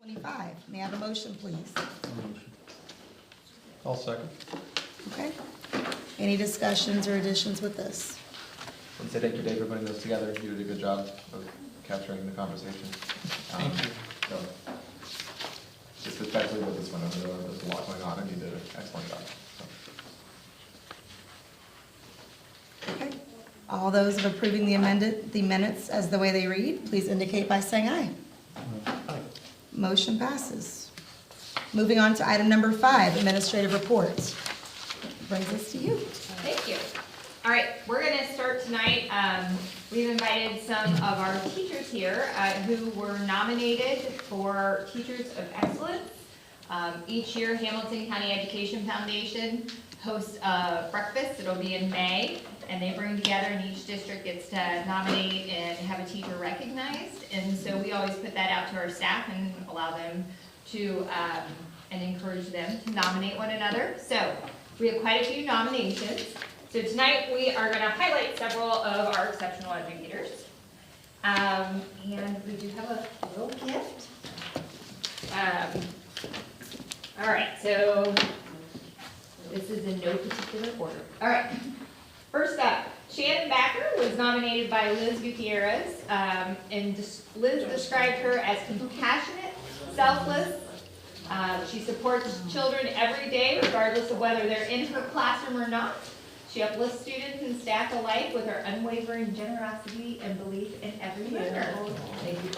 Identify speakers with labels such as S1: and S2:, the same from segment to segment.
S1: 25. May I have a motion, please?
S2: I'll second.
S1: Okay. Any discussions or additions with this?
S3: Let's say thank you, Dave, for putting those together. You did a good job of capturing the conversation.
S2: Thank you.
S3: So, just especially with this one, there's a lot going on, and you did an excellent job. So.
S1: Okay. All those of approving the minutes as the way they read, please indicate by saying aye. Motion passes. Moving on to item number 5, administrative reports. Brings us to you.
S4: Thank you. All right, we're going to start tonight. We've invited some of our teachers here who were nominated for Teachers of Excellence. Each year, Hamilton County Education Foundation hosts a breakfast. It'll be in May, and they bring together, and each district gets to nominate and have a teacher recognized. And so we always put that out to our staff and allow them to, and encourage them to nominate one another. So we have quite a few nominations. So tonight we are going to highlight several of our exceptional educators. And we do have a little gift. All right, so this is in no particular order. All right, first up, Shannon Backer was nominated by Liz Gutierrez, and Liz described her as compassionate, selfless. She supports children every day, regardless of whether they're in her classroom or not. She uplifts students and staff alike with her unwavering generosity and belief in every learner. Thank you.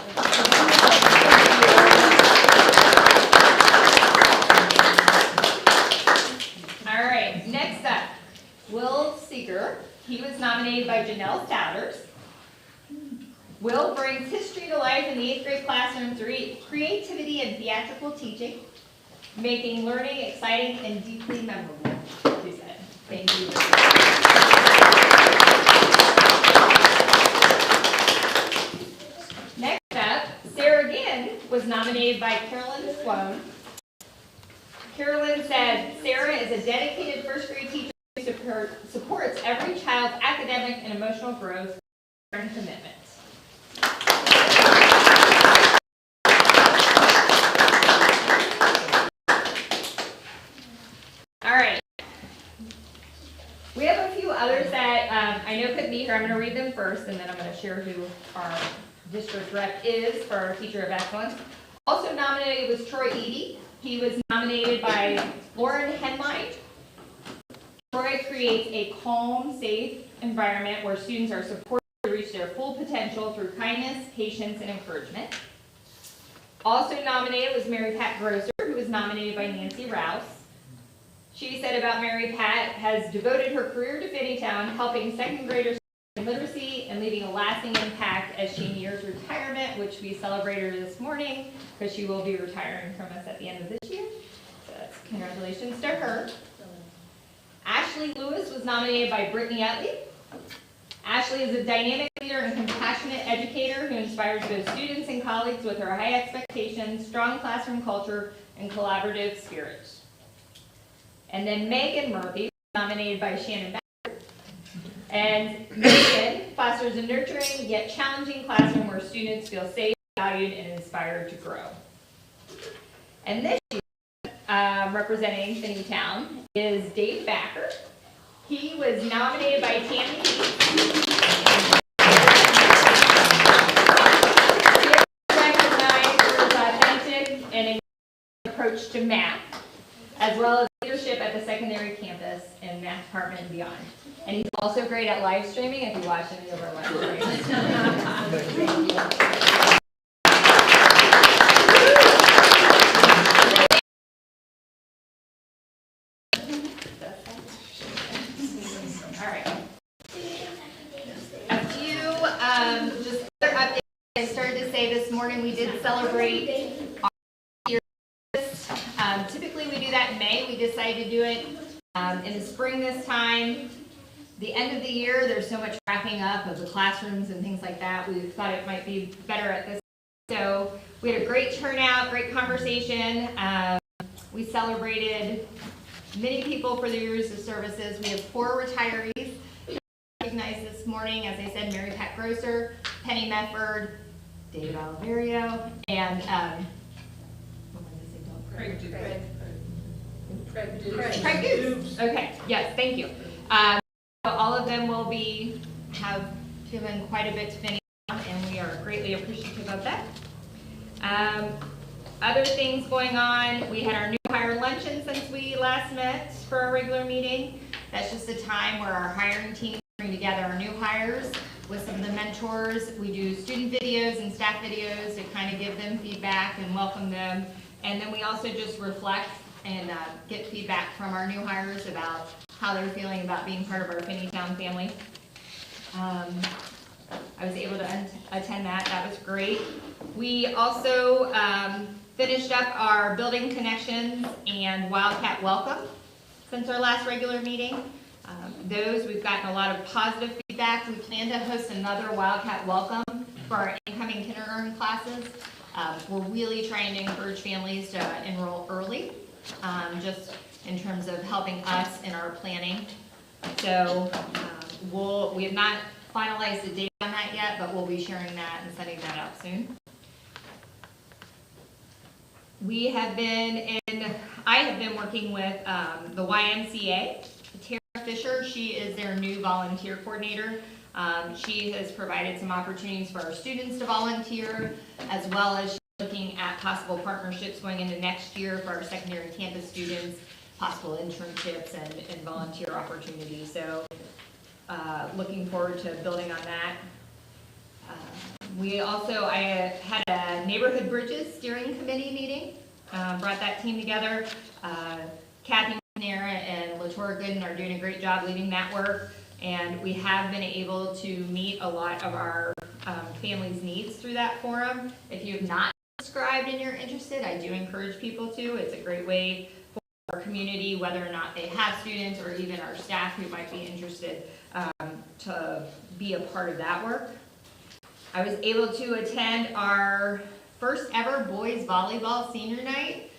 S4: All right, next up, Will Seeger. He was nominated by Janelle Souders. Will brings history to life in the 8th grade classroom through creativity and theatrical teaching, making learning exciting and deeply memorable, she said. Thank you. Next up, Sarah Ginn was nominated by Carolyn Sloan. Carolyn said, Sarah is a dedicated first grade teacher who supports every child's academic and emotional growth and commitment. All right. We have a few others that I know couldn't be here. I'm going to read them first, and then I'm going to share who our district rep is for our Teacher of Excellence. Also nominated was Troy Eady. He was nominated by Lauren Henline. Troy creates a calm, safe environment where students are supported to reach their full potential through kindness, patience, and encouragement. Also nominated was Mary Pat Grosser, who was nominated by Nancy Rouse. She said about Mary Pat, has devoted her career to Finneytown, helping second graders in literacy and leaving a lasting impact as she nears retirement, which we celebrated this morning because she will be retiring from us at the end of this year. So that's congratulations to her. Ashley Lewis was nominated by Brittany Utley. Ashley is a dynamic leader and compassionate educator who inspires both students and colleagues with her high expectations, strong classroom culture, and collaborative spirit. And then Megan Murphy, nominated by Shannon Backer. And Megan fosters a nurturing yet challenging classroom where students feel safe, valued, and inspired to grow. And this year, representing Finneytown, is Dave Backer. He was nominated by Tammy Heath. He recognized for his authentic and approach to math, as well as leadership at the secondary campus and math department and beyond. And he's also great at live streaming if you watch any of our live streams. All right. A few just other updates. I started to say this morning we did celebrate our year. Typically we do that in May. We decided to do it in the spring this time. The end of the year, there's so much wrapping up of the classrooms and things like that. We thought it might be better at this. So we had a great turnout, great conversation. We celebrated many people for their years of services. We have 4 retirees recognized this morning. As I said, Mary Pat Grosser, Penny Medford, David Oliverio, and Craig Dukes. Okay, yes, thank you. So all of them will have given quite a bit to Vinny, and we are greatly appreciative of that. Other things going on, we had our new hire luncheon since we last met for our regular meeting. That's just a time where our hiring team bring together our new hires with some of the mentors. We do student videos and staff videos to kind of give them feedback and welcome them. And then we also just reflect and get feedback from our new hires about how they're feeling about being part of our Finneytown family. I was able to attend that. That was great. We also finished up our building connections and Wildcat welcome since our last regular meeting. We've gotten a lot of positive feedback. We plan to host another Wildcat welcome for our incoming kindergarten classes. We're really trying to encourage families to enroll early, just in terms of helping us in our planning. So we have not finalized the date on that yet, but we'll be sharing that and setting that up soon. I have been working with the YMCA. Tara Fisher, she is their new volunteer coordinator. She has provided some opportunities for our students to volunteer, as well as looking at possible partnerships going into next year for our secondary campus students, possible internships and volunteer opportunities. So looking forward to building on that. I had a neighborhood bridges steering committee meeting, brought that team together. Kathy Manera and Latora Gooden are doing a great job leading that work, and we have been able to meet a lot of our families' needs through that forum. If you have not subscribed and you're interested, I do encourage people to. It's a great way for our community, whether or not they have students or even our staff who might be interested, to be a part of that work. I was able to attend our first ever boys volleyball senior night.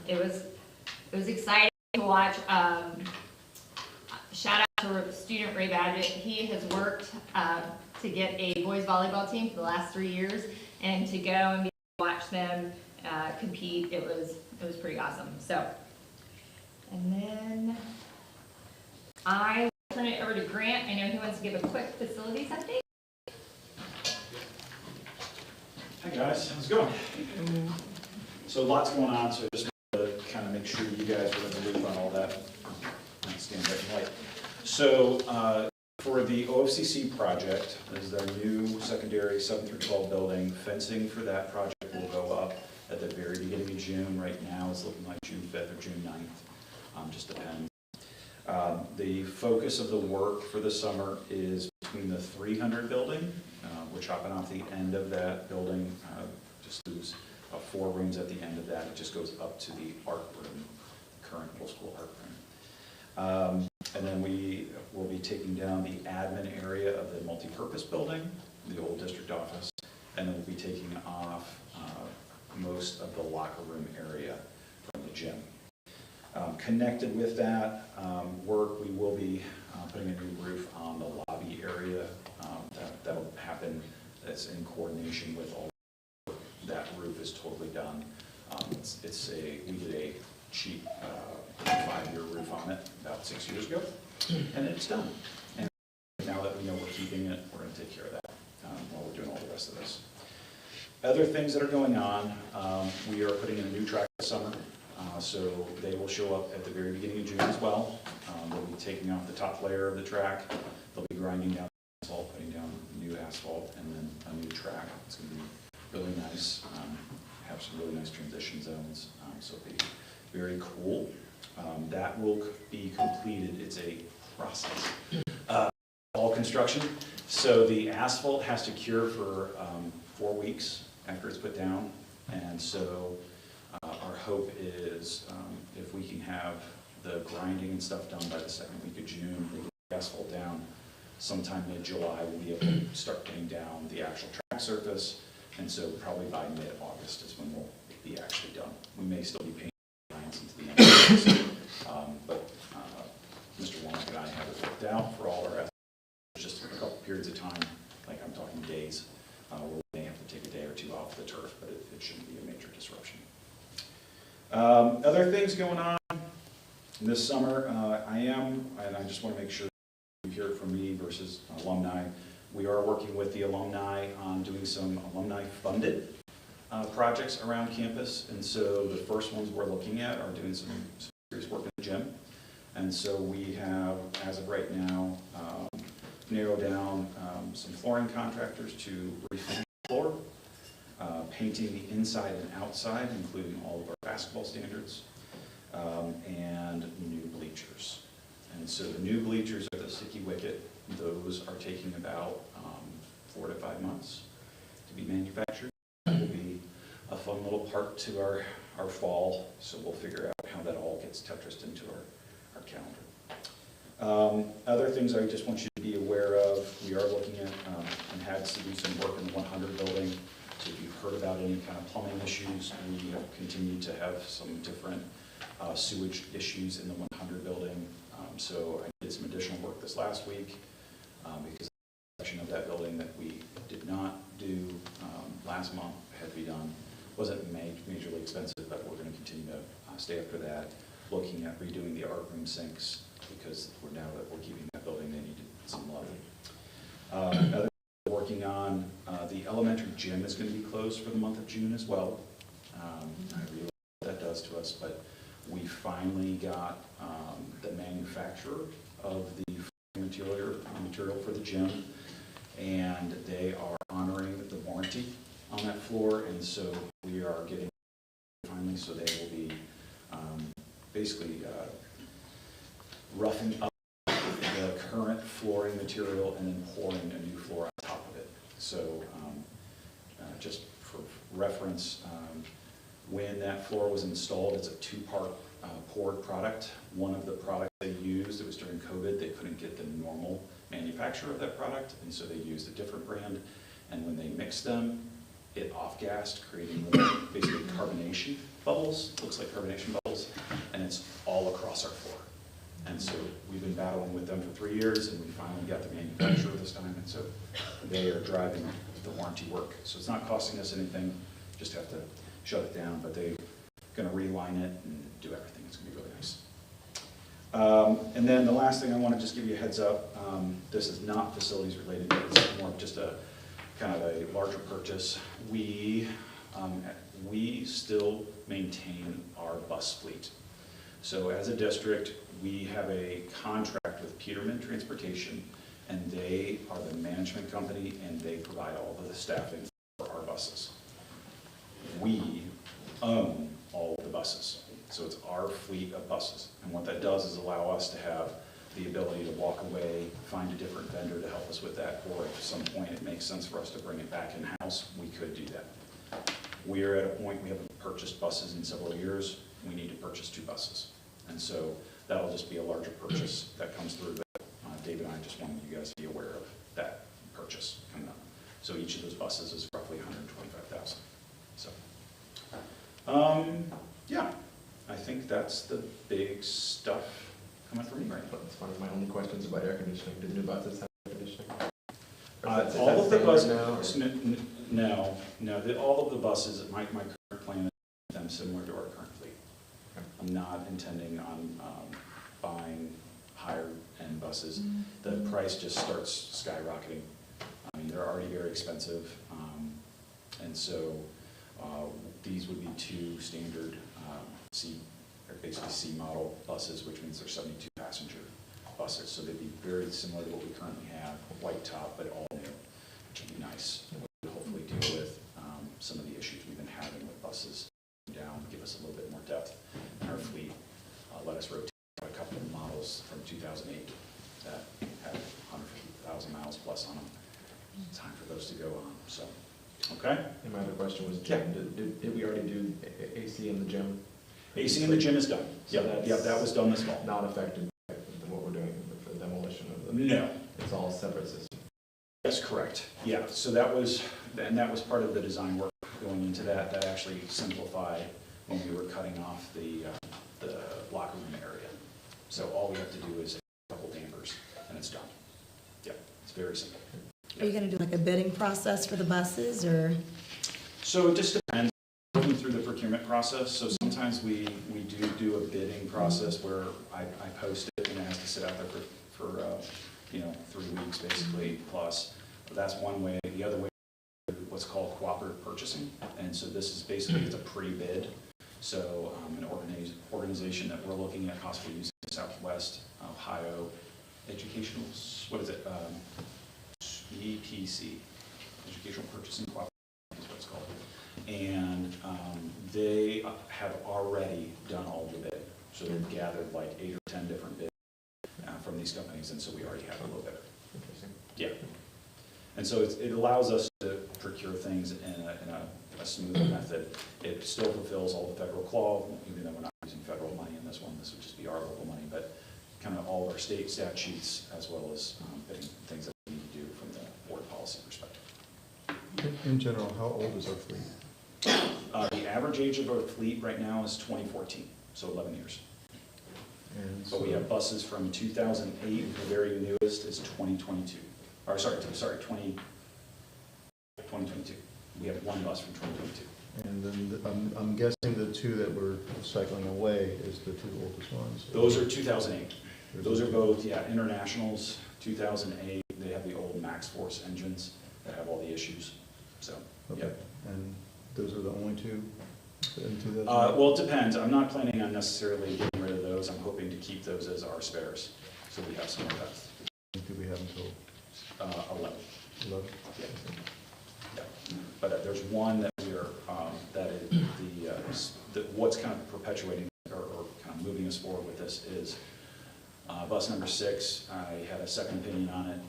S4: It was exciting to watch. Shout out to student Ray Badgett. He has worked to get a boys volleyball team for the last 3 years, and to go and be able to watch them compete, it was pretty awesome. So, and then I will turn it over to Grant. I know he wants to give a quick facilities update.
S2: Hi guys, how's it going? So lots going on, so just to kind of make sure you guys are in the loop on all that. Stand right and light. So for the OFCC project, this is their new secondary 7 through 12 building. Fencing for that project will go up at the very beginning of June. Right now it's looking like June 5th or June 9th, just depends. The focus of the work for the summer is between the 300 building. We're chopping off the end of that building, just lose 4 rooms at the end of that. It just goes up to the art room, current middle school art room. And then we will be taking down the admin area of the multipurpose building, the old district office, and then we'll be taking off most of the locker room area from the gym. Connected with that work, we will be putting a new roof on the lobby area. That'll happen. That's in coordination with all. That roof is totally done. We did a cheap 5-year roof on it about 6 years ago, and it's done. And now that we know we're keeping it, we're going to take care of that while we're doing all the rest of this. Other things that are going on, we are putting in a new track this summer. So they will show up at the very beginning of June as well. They'll be taking off the top layer of the track. They'll be grinding down asphalt, putting down new asphalt, and then a new track. It's going to be really nice. Have some really nice transition zones. So it'll be very cool. That will be completed. It's a process. All construction. So the asphalt has to cure for 4 weeks after it's put down. And so our hope is if we can have the grinding and stuff done by the 2nd week of June, they get the asphalt down. Sometime mid-July, we'll be able to start putting down the actual track surface. And so probably by mid-August is when we'll be actually done. We may still be painting lines into the end of August. But Mr. Womack and I have it worked out for all our estimates. Just a couple periods of time, like I'm talking days, where we may have to take a day or 2 off the turf, but it shouldn't be a major disruption. Other things going on this summer, and I just want to make sure you hear it from me versus alumni. We are working with the alumni on doing some alumni-funded projects around campus, and so the first ones we're looking at are doing some serious work in the gym. And so we have, as of right now, narrowed down some flooring contractors to refinish the floor, painting the inside and outside, including all of our basketball standards, and new bleachers. And so the new bleachers are the sticky wicket. Those are taking about 4 to 5 months to be manufactured. That will be a fun little part to our fall, so we'll figure out how that all gets Tetrised into our calendar. Other things I just want you to be aware of, we are looking at and had to do some work in the 100 building. So if you've heard about any kind of plumbing issues, we have continued to have some different sewage issues in the 100 building. So I did some additional work this last week because the section of that building that we did not do last month had to be done. Wasn't majorly expensive, but we're going to continue to stay up for that. Looking at redoing the art room sinks because now that we're keeping that building, they needed some love. Other working on the elementary gym is going to be closed for the month of June as well. I realize what that does to us, but we finally got the manufacturer of the material for the gym, and they are honoring the warranty on that floor, and so we are getting finally, so they will be basically roughing up the current flooring material and then pouring a new floor on top of it. So just for reference, when that floor was installed, it's a 2-part poured product. One of the products they used, it was during COVID, they couldn't get the normal manufacturer of that product, and so they used a different brand, and when they mixed them, it off-gassed, creating little, basically carbonation bubbles, looks like carbonation bubbles, and it's all across our floor. And so we've been battling with them for 3 years, and we finally got the manufacturer this time, and so they are driving the warranty work. So it's not costing us anything, just have to shut it down, but they're going to reline it and do everything. It's going to be really nice. And then the last thing I want to just give you a heads up, this is not facilities related, it's more of just a kind of a larger purchase. We still maintain our bus fleet. So as a district, we have a contract with Peterman Transportation, and they are the management company, and they provide all of the staffing for our buses. We own all of the buses, so it's our fleet of buses. And what that does is allow us to have the ability to walk away, find a different vendor to help us with that, or if at some point it makes sense for us to bring it back in-house, we could do that. We are at a point, we haven't purchased buses in several years, we need to purchase 2 buses. And so that'll just be a larger purchase that comes through, but David and I just wanted you guys to be aware of that purchase coming up. So each of those buses is roughly $125,000. So, yeah, I think that's the big stuff coming from me right now.
S3: That's one of my only questions about air conditioning. Did new buses have air conditioning?
S2: All of the buses, no, all of the buses, my current plan is them similar to our current fleet. Okay. I'm not intending on buying higher end buses. The price just starts skyrocketing. I mean, they're already very expensive, and so these would be 2 standard basically C model buses, which means they're 72 passenger buses. So they'd be very similar to what we currently have, white top, but all new, which would be nice. We'll hopefully deal with some of the issues we've been having with buses down, give us a little bit more depth in our fleet, let us rotate a couple of models from 2008 that have 150,000 miles plus on them. It's time for those to go on, so, okay?
S3: And my other question was, gym. Did we already do AC in the gym?
S2: AC in the gym is done.
S3: So
S2: Yeah, that was done this fall.
S3: Not affected by what we're doing for the demolition of the...
S2: No.
S3: It's all separate system.
S2: That's correct. Yeah, so that was part of the design work going into that. That actually simplified when we were cutting off the locker room area. So all we have to do is a couple dampers, and it's done. Yeah, it's very simple.
S1: Are you going to do like a bidding process for the buses, or?
S2: So it just depends. Working through the procurement process, so sometimes times we do a bidding process where I post it and it has to sit out there for 3 weeks basically plus. That's one way. The other way is what's called cooperative purchasing. And so this is basically, it's a pre-bid. So an organization that we're looking at possibly using Southwest Ohio Educational, what is it? EPC, Educational Purchasing Cooperative is what it's called. And they have already done all the bidding. So they've gathered like 8 or 10 different bids from these companies, and so we already have a little bit.
S3: Interesting.
S2: Yeah. And so it allows us to procure things in a smoother method. It still fulfills all the federal clause, even though we're not using federal money in this one. This would just be our local money, but kind of all of our state statutes as well as bidding things that we need to do from the board policy perspective.
S5: In general, how old is our fleet?
S2: The average age of our fleet right now is 2014, so 11 years.
S5: And
S2: But we have buses from 2008, the very newest is 2022. Or sorry, 2022. We have one bus from 2022.
S5: And then I'm guessing the two that we're cycling away is the two oldest ones.
S2: Those are 2008. Those are both, internationals, 2008. They have the old Max Force engines that have all the issues. So,
S5: Okay. And those are the only two in 2008?
S2: Well, it depends. I'm not planning on necessarily getting rid of those. I'm hoping to keep those as our spares. So we have some more left.
S5: Do we have until
S2: 11.
S5: 11?
S2: Yeah. Yeah. But there's one that we are, that is what's kind of perpetuating or kind of moving us forward with this is bus number 6. I had a second opinion on it,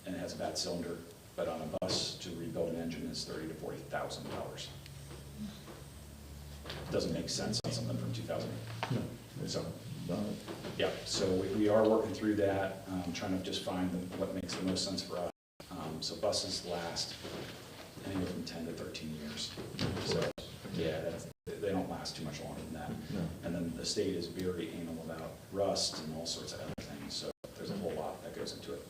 S2: and it has a bad cylinder. But on a bus to rebuild an engine is $30,000 to $40,000. Doesn't make sense on something from 2008.
S5: No.
S2: So, yeah, so we are working through that, trying to just find what makes the most sense for us. So buses last anywhere from 10 to 13 years. So, yeah, they don't last too much longer than that.
S5: No.
S2: And then the state is very anal about rust and all sorts of other things. So there's a whole lot that goes into it.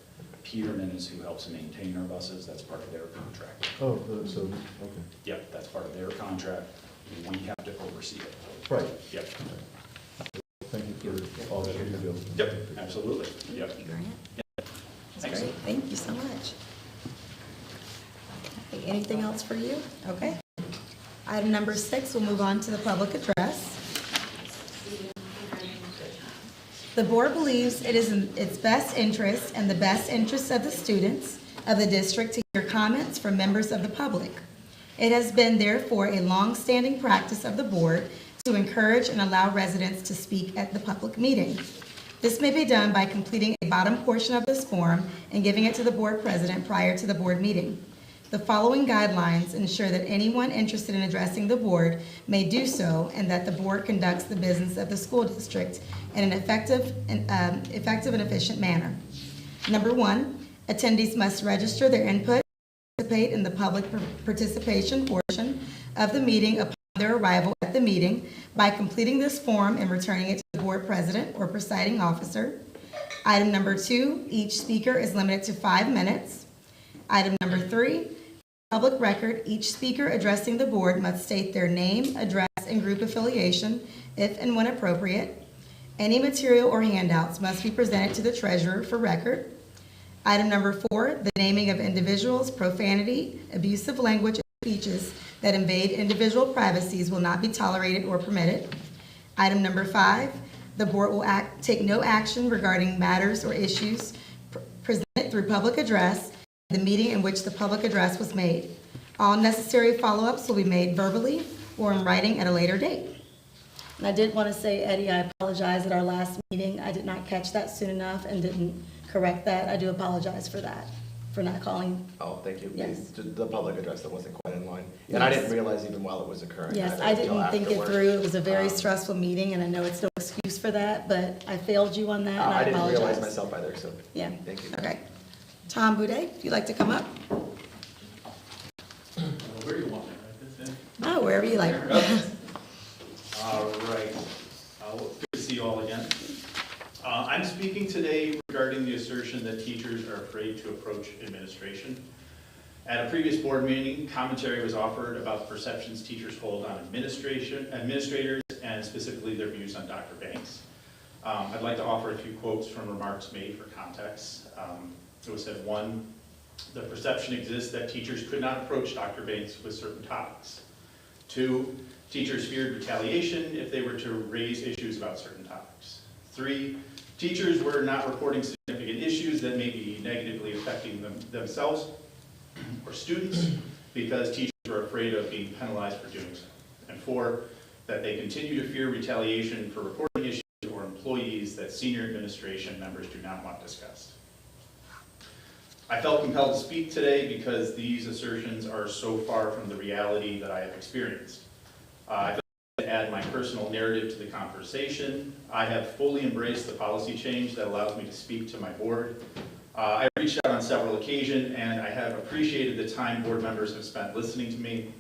S2: Peterman is who helps maintain our buses. That's part of their contract.
S5: Oh, so, okay.
S2: Yep, that's part of their contract. We have to oversee it.
S5: Right.
S2: Yep.
S5: Thank you for all that you do.
S2: Yep, absolutely. Yep.
S1: Grant? That's
S2: Thanks.
S1: great. Thank you so much. Okay, anything else for you? Okay. Item number 6, we'll move on to the public address. The board believes it is in its best interest and the best interest of the students of the district to hear comments from members of the public. It has been therefore a long-standing practice of the board to encourage and allow residents to speak at the public meeting. This may be done by completing a bottom portion of this form and giving it to the board president prior to the board meeting. The following guidelines ensure that anyone interested in addressing the board may do so and that the board conducts the business of the school district in an effective and efficient manner. Number 1, attendees must register their input and participate in the public participation portion of the meeting upon their arrival at the meeting by completing this form and returning it to the board president or presiding officer. Item number 2, each speaker is limited to 5 minutes. Item number 3, public record, each speaker addressing the board must state their name, address, and group affiliation, if and when appropriate. Any material or handouts must be presented to the treasurer for record. Item number 4, the naming of individuals, profanity, abusive language, and speeches that invade individual privacies will not be tolerated or permitted. Item number 5, the board will take no action regarding matters or issues presented through public address the meeting in which the public address was made. All necessary follow-ups will be made verbally or in writing at a later date. And I did want to say, Eddie, I apologize at our last meeting. I did not catch that soon enough and didn't correct that. I do apologize for that, for not calling.
S3: Oh, thank you.
S1: Yes.
S3: The public address that wasn't quite in line. And I didn't realize even while it was occurring.
S1: Yes,
S3: either
S1: I
S3: until
S1: didn't think it
S3: afterward.
S1: through. It was a very stressful meeting, and I know it's no excuse for that, but I failed you on that, and I
S3: I didn't
S1: apologize.
S3: realize myself either, so.
S1: Yeah.
S3: Thank you.
S1: Okay. Tom Boudet, if you'd like to come up.
S6: Where do you want me, right this end?
S1: Oh, wherever you like.
S6: All right. Good to see you all again. I'm speaking today regarding the assertion that teachers are afraid to approach administration. At a previous board meeting, commentary was offered about the perceptions teachers hold on administrators, and specifically their views on Dr. Banks. I'd like to offer a few quotes from remarks made for context. It was said, 1, the perception exists that teachers could not approach Dr. Banks with certain topics. 2, teachers feared retaliation if they were to raise issues about certain topics. 3, teachers were not reporting significant issues that may be negatively affecting themselves or students because teachers were afraid of being penalized for doing so. And 4, that they continue to fear retaliation for reporting issues or employees that senior administration members do not want discussed. I felt compelled to speak today because these assertions are so far from the reality that I have experienced. I felt to add my personal narrative to the conversation. I have fully embraced the policy change that allows me to speak to my board. I reached out on several occasions, and I have appreciated the time board members have spent listening to me,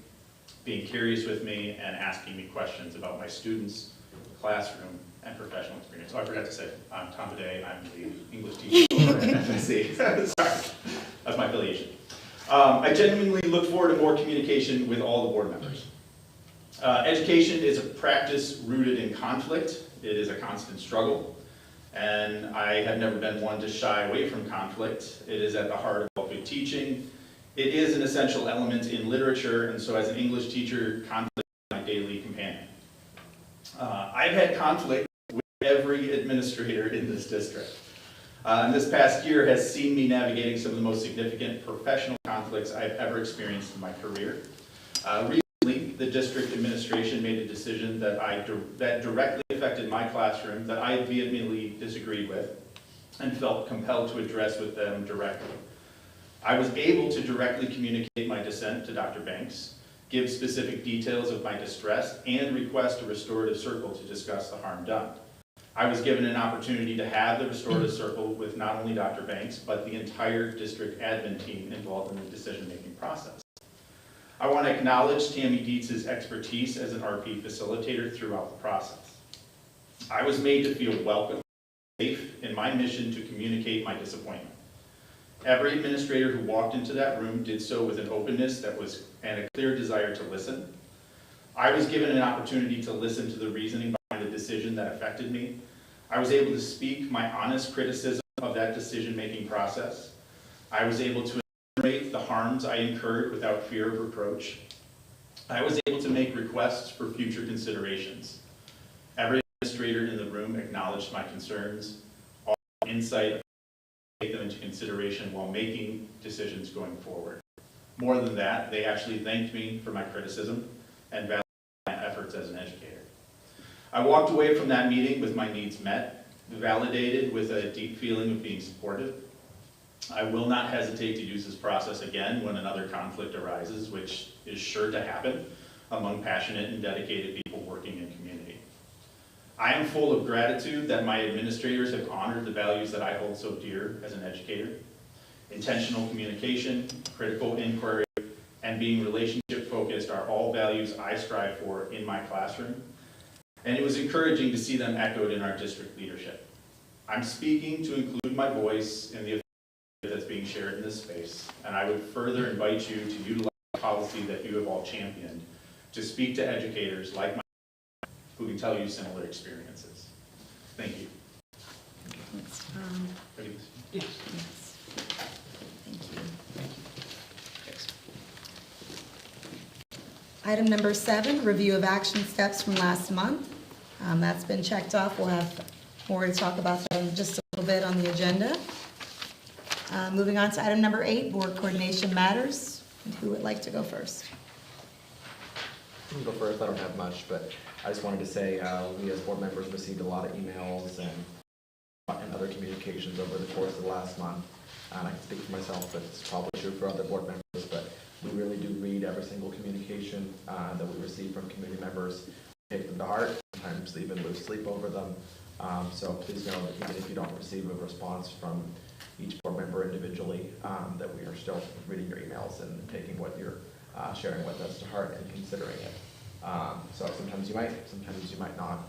S6: being curious with me, and asking me questions about my students, classroom, and professional experience. Oh, I forgot to say, I'm Tom Bidet. I'm the English teacher over at FLSD. Sorry, that's my affiliation. I genuinely look forward to more communication with all the board members. Education is a practice rooted in conflict. It is a constant struggle. And I have never been one to shy away from conflict. It is at the heart of all good teaching. It is an essential element in literature, and so as an English teacher, conflict is my daily companion. I've had conflict with every administrator in this district. And this past year has seen me navigating some of the most significant professional conflicts I've ever experienced in my career. Recently, the district administration made a decision that directly affected my classroom that I vehemently disagreed with and felt compelled to address with them directly. I was able to directly communicate my dissent to Dr. Banks, give specific details of my distress, and request a restorative circle to discuss the harm done. I was given an opportunity to have the restorative circle with not only Dr. Banks, but the entire district admin team involved in the decision-making process. I want to acknowledge Tammy Dietz's expertise as an RP facilitator throughout the process. I was made to feel welcome, safe in my mission to communicate my disappointment. Every administrator who walked into that room did so with an openness and a clear desire to listen. I was given an opportunity to listen to the reasoning behind the decision that affected me. I was able to speak my honest criticism of that decision-making process. I was able to enumerate the harms I incurred without fear of reproach. I was able to make requests for future considerations. Every administrator in the room acknowledged my concerns, all insight, take them into consideration while making decisions going forward. More than that, they actually thanked me for my criticism and validated my efforts as an educator. I walked away from that meeting with my needs met, validated with a deep feeling of being supported. I will not hesitate to use this process again when another conflict arises, which is sure to happen among passionate and dedicated people working in community. I am full of gratitude that my administrators have honored the values that I hold so dear as an educator. Intentional communication, critical inquiry, and being relationship focused are all values I strive for in my classroom. And it was encouraging to see them echoed in our district leadership. I'm speaking to include my voice in the authority that's being shared in this space, and I would further invite you to utilize the policy that you have all championed to speak to educators like myself who can tell you similar experiences. Thank you.
S1: Thanks,
S6: Ready?
S1: Yes. Thank you. Item number 7, review of action steps from last month. That's been checked off. We'll have more to talk about that in just a little bit on the agenda. Moving on to item number 8, board coordination matters. Who would like to go first?
S3: I can go first. I don't have much, but I just wanted to say we as board members received a lot of emails and other communications over the course of the last month. And I can speak for myself, but it's probably true for other board members, but we really do read every single communication that we receive from community members, take them to heart, sometimes even lose sleep over them. So please know that even if you don't receive a response from each board member individually, that we are still reading your emails and taking what you're sharing with us to heart and considering it. So sometimes you might not,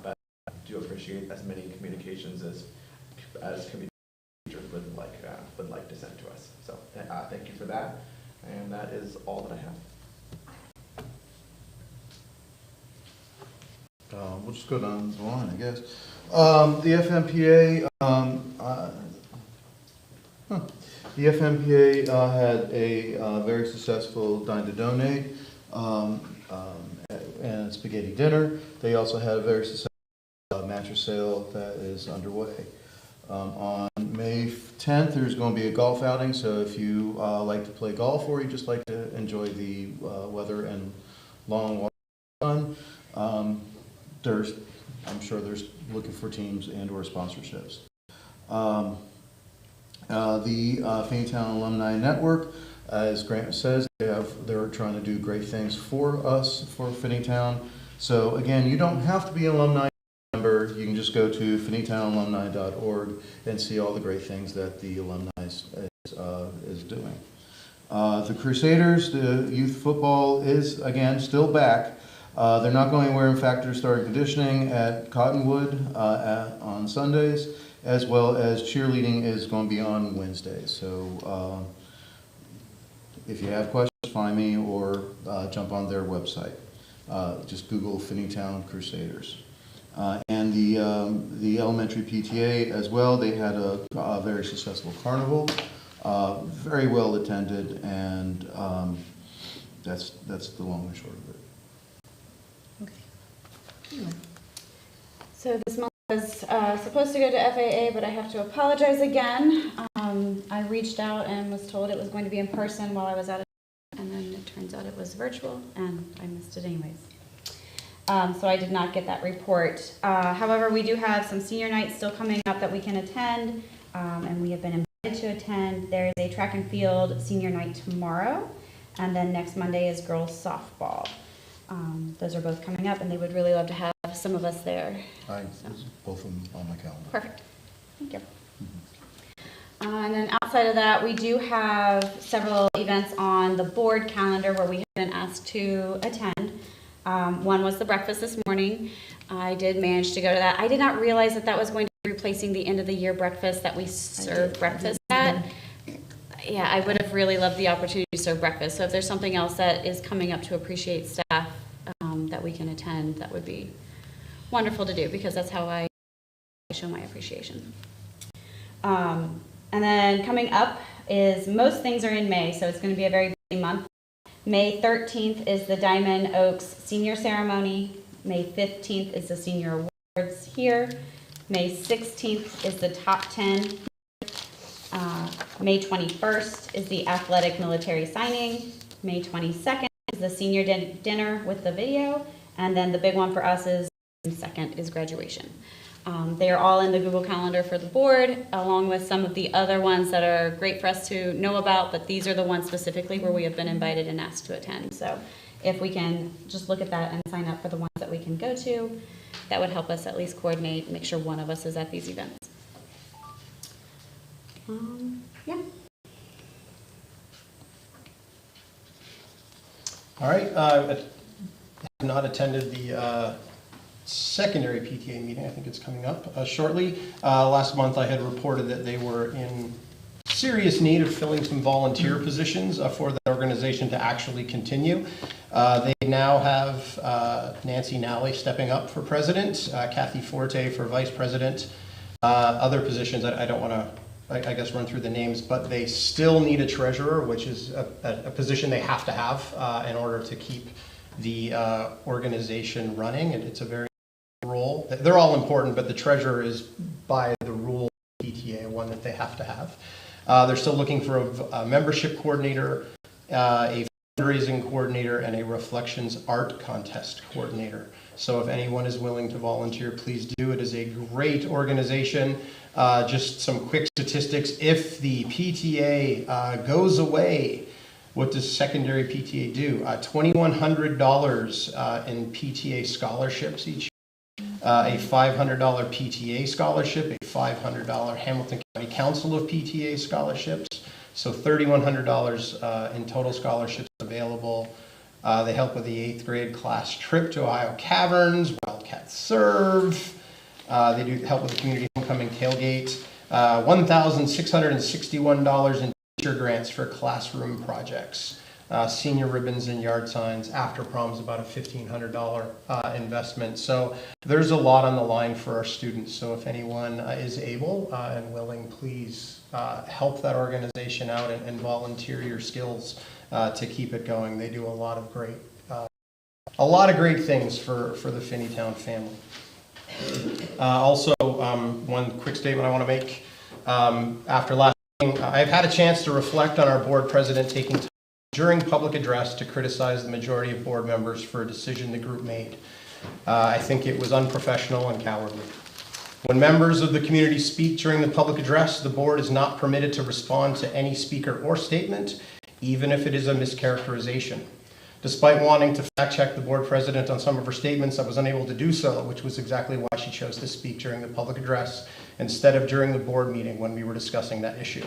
S3: but I do appreciate as many communications as community teachers would like to send to us. So thank you for that. And that is all that I have.
S5: We'll just go down the line, I guess. The FMPA, the FMPA had a very successful Dine to Donate and spaghetti dinner. They also had a very successful mattress sale that is underway. On May 10th, there's going to be a golf outing, so if you like to play golf or you just like to enjoy the weather and long walk fun, I'm sure there's looking for teams and or sponsorships. The Finneytown Alumni Network, as Grant says, they're trying to do great things for us, for Finneytown. So again, you don't have to be an alumni member. You can just go to finneytownalumni.org and see all the great things that the alumni is doing. The Crusaders, the youth football is, again, still back. They're not going anywhere. In fact, they're starting conditioning at Cottonwood on Sundays, as well as cheerleading is going to be on Wednesdays. So if you have questions, find me or jump on their website. Just Google Finneytown Crusaders. And the elementary PTA as well, they had a very successful carnival, very well attended, and that's the long and short of it.
S7: So this month was supposed to go to FAA, but I have to apologize again. I reached out and was told it was going to be in person while I was out of town, and then it turns out it was virtual, and I missed it anyways. So I did not get that report. However, we do have some senior nights still coming up that we can attend, and we have been invited to attend. There is a track and field senior night tomorrow, and then next Monday is girls softball. Those are both coming up, and they would really love to have some of us there.
S5: Both of them on my calendar.
S7: Perfect. Thank you. And then outside of that, we do have several events on the board calendar where we have been asked to attend. One was the breakfast this morning. I did manage to go to that. I did not realize that that was going to be replacing the end of the year breakfast that we serve breakfast at. Yeah, I would have really loved the opportunity to serve breakfast. So if there's something else that is coming up to appreciate staff that we can attend, that would be wonderful to do, because that's how I show my appreciation. And then coming up is, most things are in May, so it's going to be a very busy month. May 13th is the Diamond Oaks Senior Ceremony. May 15th is the Senior Awards here. May 16th is the Top 10. May 21st is the Athletic Military Signing. May 22nd is the Senior Dinner with the video. And then the big one for us is second is graduation. They are all in the Google Calendar for the board, along with some of the other ones that are great for us to know about, but these are the ones specifically where we have been invited and asked to attend. So if we can just look at that and sign up for the ones that we can go to, that would help us at least coordinate, make sure one of us is at these events. Yeah.
S8: All right, I have not attended the secondary PTA meeting. I think it's coming up shortly. Last month I had reported that they were in serious need of filling some volunteer positions for the organization to actually continue. They now have Nancy Nally stepping up for president, Kathy Forte for vice president, other positions. I don't want to, I guess, run through the names, but they still need a treasurer, which is a position they have to have in order to keep the organization running. And it's a very role. They're all important, but the treasurer is by the rule PTA, one that they have to have. They're still looking for a membership coordinator, a fundraising coordinator, and a reflections art contest coordinator. So if anyone is willing to volunteer, please do. It is a great organization. Just some quick statistics. If the PTA goes away, what does secondary PTA do? $2,100 in PTA scholarships each year, a $500 PTA scholarship, a $500 Hamilton County Council of PTA scholarships, so $3,100 in total scholarships available. They help with the 8th grade class trip to Ohio Caverns, Wildcat Serve. They do help with the community homecoming tailgate. $1,661 in teacher grants for classroom projects. Senior ribbons and yard signs. After prom's about a $1,500 investment. So there's a lot on the line for our students. So if anyone is able and willing, please help that organization out and volunteer your skills to keep it going. They do a lot of great things for the Finneytown family. Also, one quick statement I want to make. After last meeting, I've had a chance to reflect on our board president taking time during public address to criticize the majority of board members for a decision the group made. I think it was unprofessional and cowardly. When members of the community speak during the public address, the board is not permitted to respond to any speaker or statement, even if it is a mischaracterization. Despite wanting to fact check the board president on some of her statements, I was unable to do so, which was exactly why she chose to speak during the public address instead of during the board meeting when we were discussing that issue.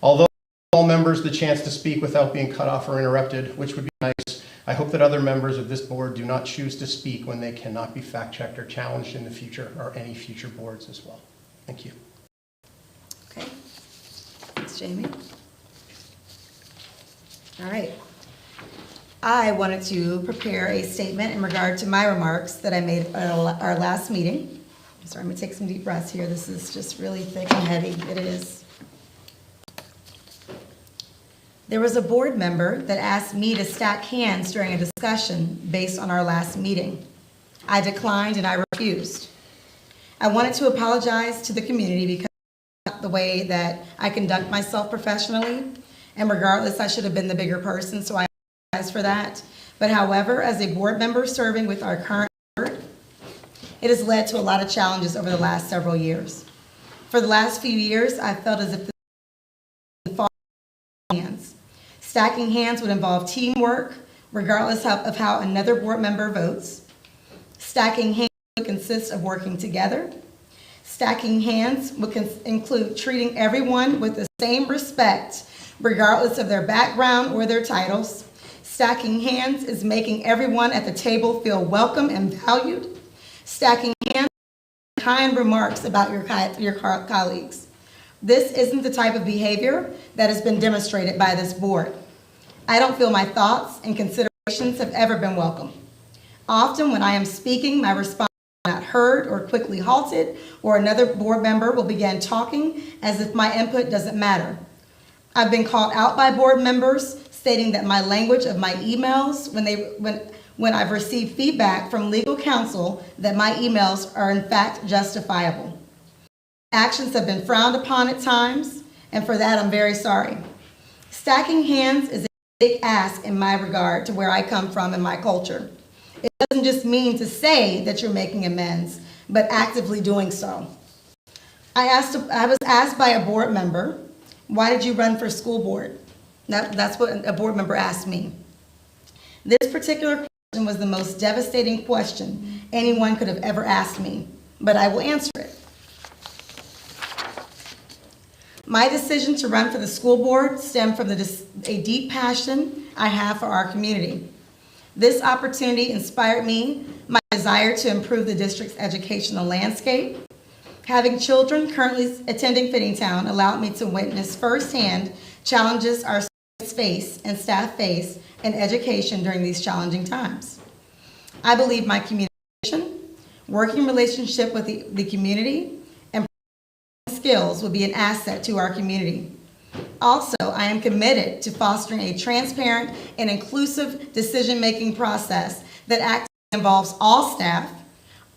S8: Although all members the chance to speak without being cut off or interrupted, which would be nice, I hope that other members of this board do not choose to speak when they cannot be fact-checked or challenged in the future, or any future boards as well. Thank you.
S1: Okay. Thanks, Jamie. All right. I wanted to prepare a statement in regard to my remarks that I made at our last meeting. Sorry, I'm going to take some deep breaths here. This is just really thick and heavy. It is. There was a board member that asked me to stack hands during a discussion based on our last meeting. I declined and I refused. I wanted to apologize to the community because that's not the way that I conduct myself professionally, and regardless, I should have been the bigger person, so I apologize for that. But however, as a board member serving with our current board, it has led to a lot of challenges over the last several years. For the last few years, I felt as if this was hands. Stacking hands would involve teamwork, regardless of how another board member votes. Stacking hands would consist of working together. Stacking hands would include treating everyone with the same respect, regardless of their background or their titles. Stacking hands is making everyone at the table feel welcome and valued. Stacking hands is kind remarks about your colleagues. This isn't the type of behavior that has been demonstrated by this board. I don't feel my thoughts and considerations have ever been welcome. Often when I am speaking, my response is not heard or quickly halted, or another board member will begin talking as if my input doesn't matter. I've been called out by board members stating that my language of my emails when I've received feedback from legal counsel that my emails are in fact justifiable. Actions have been frowned upon at times, and for that I'm very sorry. Stacking hands is a big ask in my regard to where I come from in my culture. It doesn't just mean to say that you're making amends, but actively doing so. I was asked by a board member, why did you run for school board? That's what a board member asked me. This particular question was the most devastating question anyone could have ever asked me, but I will answer it. My decision to run for the school board stemmed from a deep passion I have for our community. This opportunity inspired me, my desire to improve the district's educational landscape. Having children currently attending Finneytown allowed me to witness firsthand challenges our students face and staff face in education during these challenging times. I believe my communication, working relationship with the community, skills will be an asset to our community. Also, I am committed to fostering a transparent and inclusive decision-making process that actively involves all staff,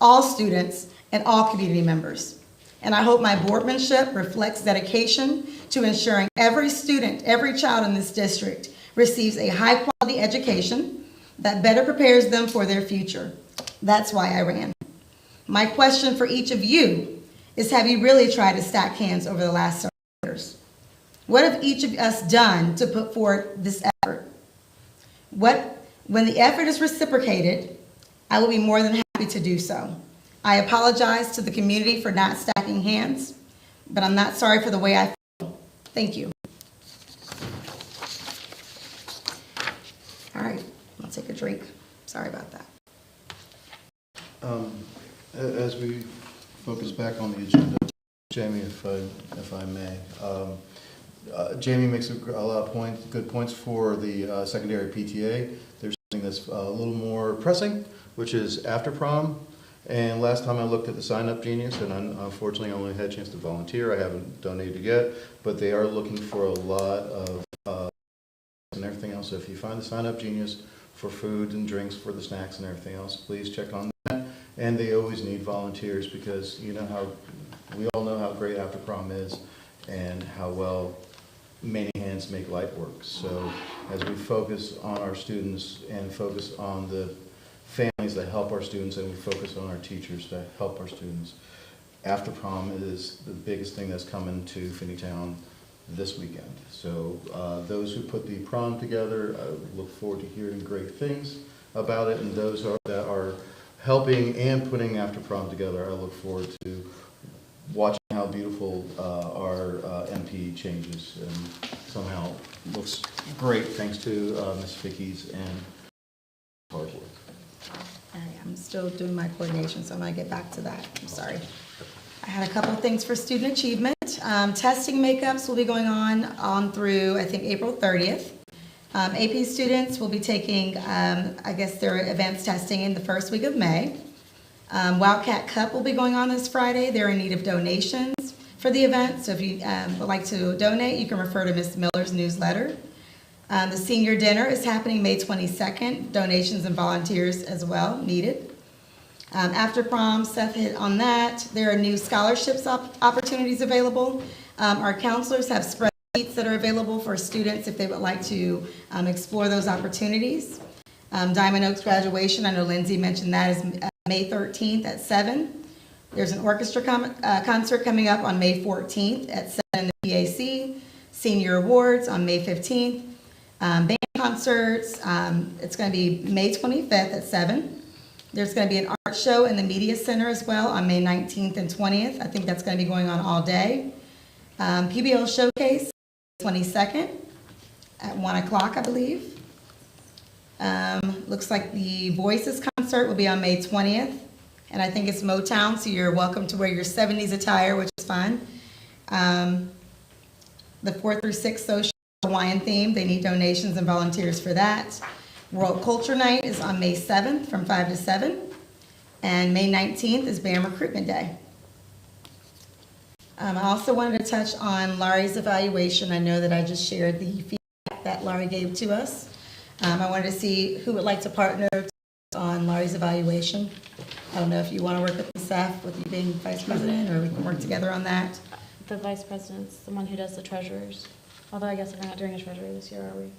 S1: all students, and all community members. And I hope my boardmanship reflects dedication to ensuring every student, every child in this district receives a high-quality education that better prepares them for their future. That's why I ran. My question for each of you is, have you really tried to stack hands over the last several years? What have each of us done to put forward this effort? When the effort is reciprocated, I will be more than happy to do so. I apologize to the community for not stacking hands, but I'm not sorry for the way I feel. Thank you. All right, I'll take a drink. Sorry about that.
S5: As we focus back on the agenda, Jamie, if I may, Jamie makes a lot of good points for the secondary PTA. There's something that's a little more pressing, which is after prom. And last time I looked at the Sign Up Genius, and unfortunately I only had a chance to volunteer. I haven't donated yet, but they are looking for a lot of and everything else. So if you find the Sign Up Genius for food and drinks for the snacks and everything else, please check on that. And they always need volunteers because we all know how great after prom is and how well many hands make light work. So as we focus on our students and focus on the families that help our students, and we focus on our teachers that help our students, after prom is the biggest thing that's coming to Finneytown this weekend. So those who put the prom together, I look forward to hearing great things about it, and those that are helping and putting after prom together, I look forward to watching how beautiful our MP changes, and somehow looks great thanks to Ms. Vicky's and hard work.
S1: All right, I'm still doing my coordination, so I'm gonna get back to that. I'm sorry. I had a couple of things for student achievement. Testing makeups will be going on through, I think, April 30th. AP students will be taking, I guess, their advanced testing in the first week of May. Wildcat Cup will be going on this Friday. They're in need of donations for the event, so if you would like to donate, you can refer to Ms. Miller's newsletter. The senior dinner is happening May 22nd. Donations and volunteers as well needed. After prom, Seth hit on that. There are new scholarships opportunities available. Our counselors have spreadsheets that are available for students if they would like to explore those opportunities. Diamond Oaks graduation, I know Lindsay mentioned that, is May 13th at 7. There's an orchestra concert coming up on May 14th at 7 in the PAC. Senior awards on May 15th. Band concerts, it's going to be May 25th at 7. There's going to be an art show in the Media Center as well on May 19th and 20th. I think that's going to be going on all day. PBL Showcase, 22nd at 1 o'clock, I believe. Looks like the Voices concert will be on May 20th. And I think it's Motown, so you're welcome to wear your 70s attire, which is fun. The 4th through 6th social Hawaiian theme, they need donations and volunteers for that. World Culture Night is on May 7th from 5 to 7. And May 19th is BAM Recruitment Day. I also wanted to touch on Laurie's evaluation. I know that I just shared the feedback that Laurie gave to us. I wanted to see who would like to partner on Laurie's evaluation. I don't know if you want to work with the staff, with you being vice president, or we can work together on that.
S7: The vice president's the one who does the treasurers. Although I guess we're not doing a treasurer this year, are we?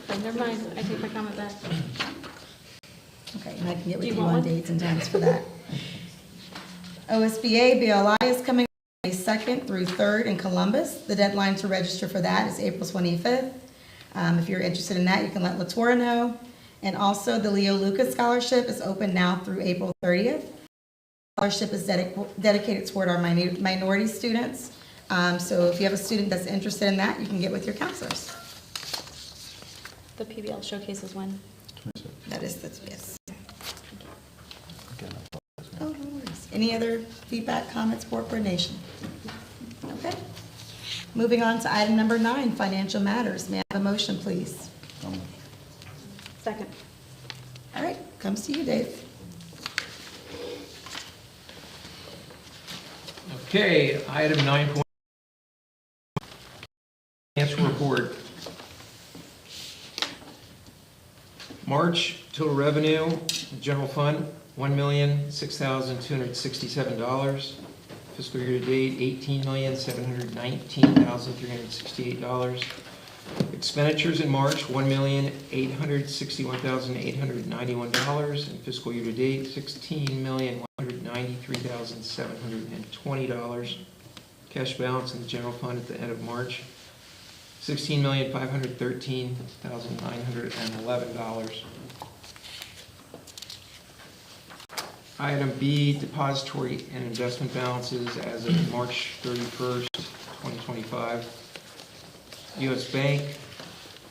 S7: Oh, never mind, I take my comment back.
S1: Okay, and I can get with
S7: Do you
S1: you
S7: want
S1: on
S7: one?
S1: dates and times for that. OSBA BLI is coming May 2nd through 3rd in Columbus. The deadline to register for that is April 25th. If you're interested in that, you can let LaTora know. And also, the Leo Lucas Scholarship is open now through April 30th. Scholarship is dedicated toward our minority students. So if you have a student that's interested in that, you can get with your counselors.
S7: The PBL showcase is when?
S1: That is, yes. Oh, no worries. Any other feedback, comments, board coordination? Okay. Moving on to item number 9, financial matters. May I have a motion, please?
S7: Second.
S1: All right, comes to you, Dave.
S9: Okay, item 9. Financial report. March, total revenue, general fund, $1,006,267. Fiscal year to date, $18,719,368. Expenditures in March, $1,861,891. And fiscal year to date, $16,193,720. Cash balance in the general fund at the end of March, $16,513,911. Item B, depository and investment balances as of March 31st, 2025. U.S. Bank,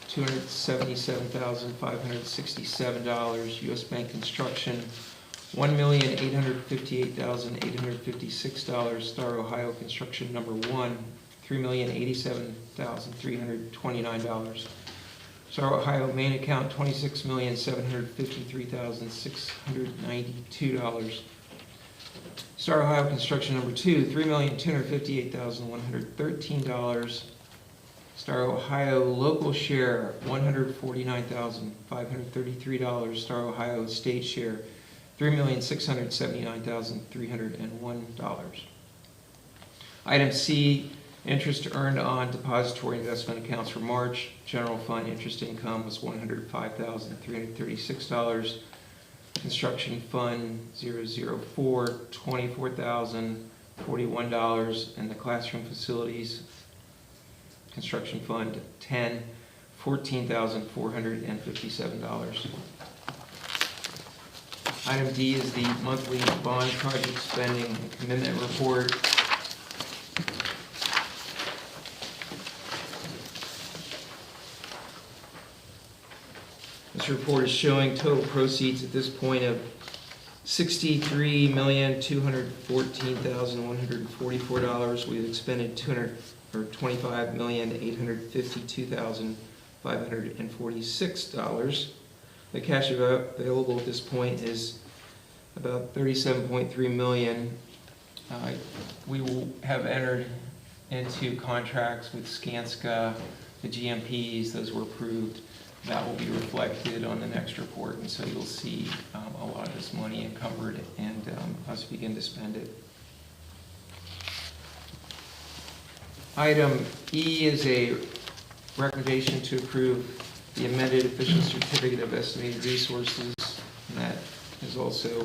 S9: $277,567. U.S. Bank Construction, $1,858,856. Star Ohio Construction Number 1, $3,087,329. Star Ohio main account, $26,753,692. Star Ohio Construction Number 2, $3,258,113. Star Ohio local share, $149,533. Star Ohio state share, $3,679,301. Item C, interest earned on depository investment accounts for March. General fund interest income was $105,336. Construction fund 004, $24,041. And the classroom facilities construction fund 10, $14,457. Item D is the monthly bond project spending and commitment report. This report is showing total proceeds at this point of $63,214,144. We've expended $25,852,546. The cash available at this point is about $37.3 million. We will have entered into contracts with Skanska, the GMPs, those were approved. That will be reflected on the next report, and so you'll see a lot of this money encumbered and us begin to spend it. Item E is a recommendation to approve the amended official certificate of estimated resources, and that is also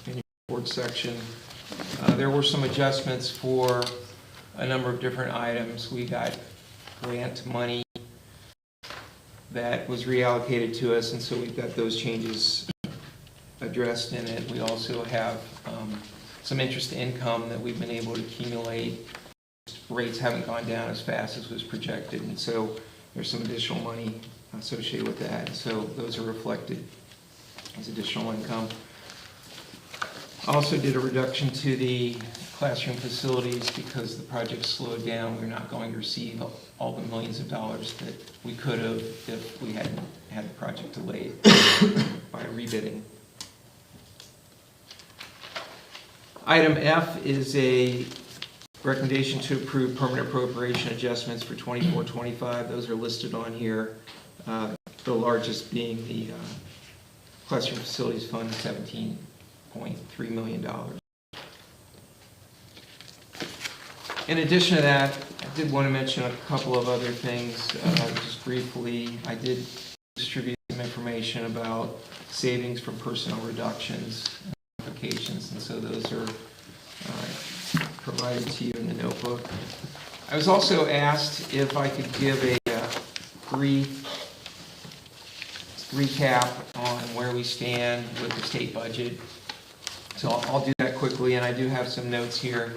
S9: in your report section. There were some adjustments for a number of different items. We got grant money that was reallocated to us, and so we've got those changes addressed in it. We also have some interest income that we've been able to accumulate. Rates haven't gone down as fast as was projected, and so there's some additional money associated with that. So those are reflected as additional income. Also did a reduction to the classroom facilities because the project slowed down. We're not going to receive all the millions of dollars that we could have if we hadn't had the project delayed by rebidding. Item F is a recommendation to approve permanent appropriation adjustments for 24-25. Those are listed on here. The largest being the classroom facilities fund, $17.3 million. In addition to that, I did want to mention a couple of other things just briefly. I did distribute some information about savings from personnel reductions and applications, and so those are provided to you in the notebook. I was also asked if I could give a brief recap on where we stand with the state budget. So I'll do that quickly, and I do have some notes here.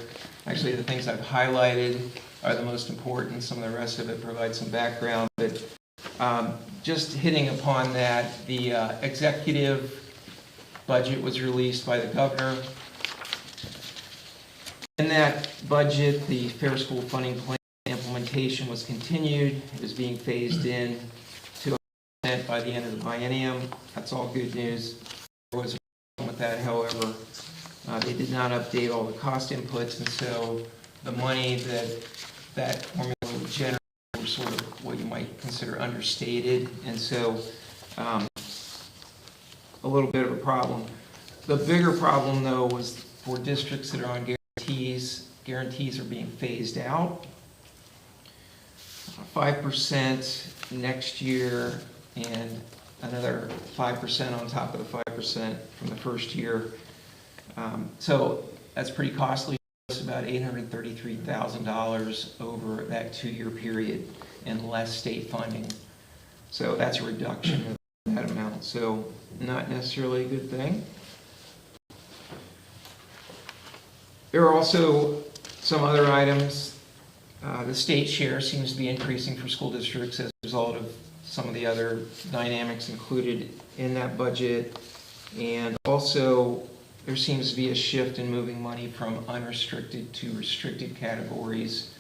S9: Actually, the things I've highlighted are the most important. Some of the rest of it provides some background, but just hitting upon that, the executive budget was released by the governor. In that budget, the Fair School Funding Plan implementation was continued. It was being phased in to 100% by the end of the biennium. That's all good news. There was a problem with that, however. They did not update all the cost inputs, and so the money that formula would generate were sort of what you might consider understated, and so a little bit of a problem. The bigger problem, though, was for districts that are on guarantees. Guarantees are being phased out. 5% next year, and another 5% on top of the 5% from the first year. So that's pretty costly. It's about $833,000 over that 2-year period in less state funding. So that's a reduction of that amount. So not necessarily a good thing. There are also some other items. The state share seems to be increasing for school districts as a result of some of the other dynamics included in that budget. And also, there seems to be a shift in moving money from unrestricted to restricted categories,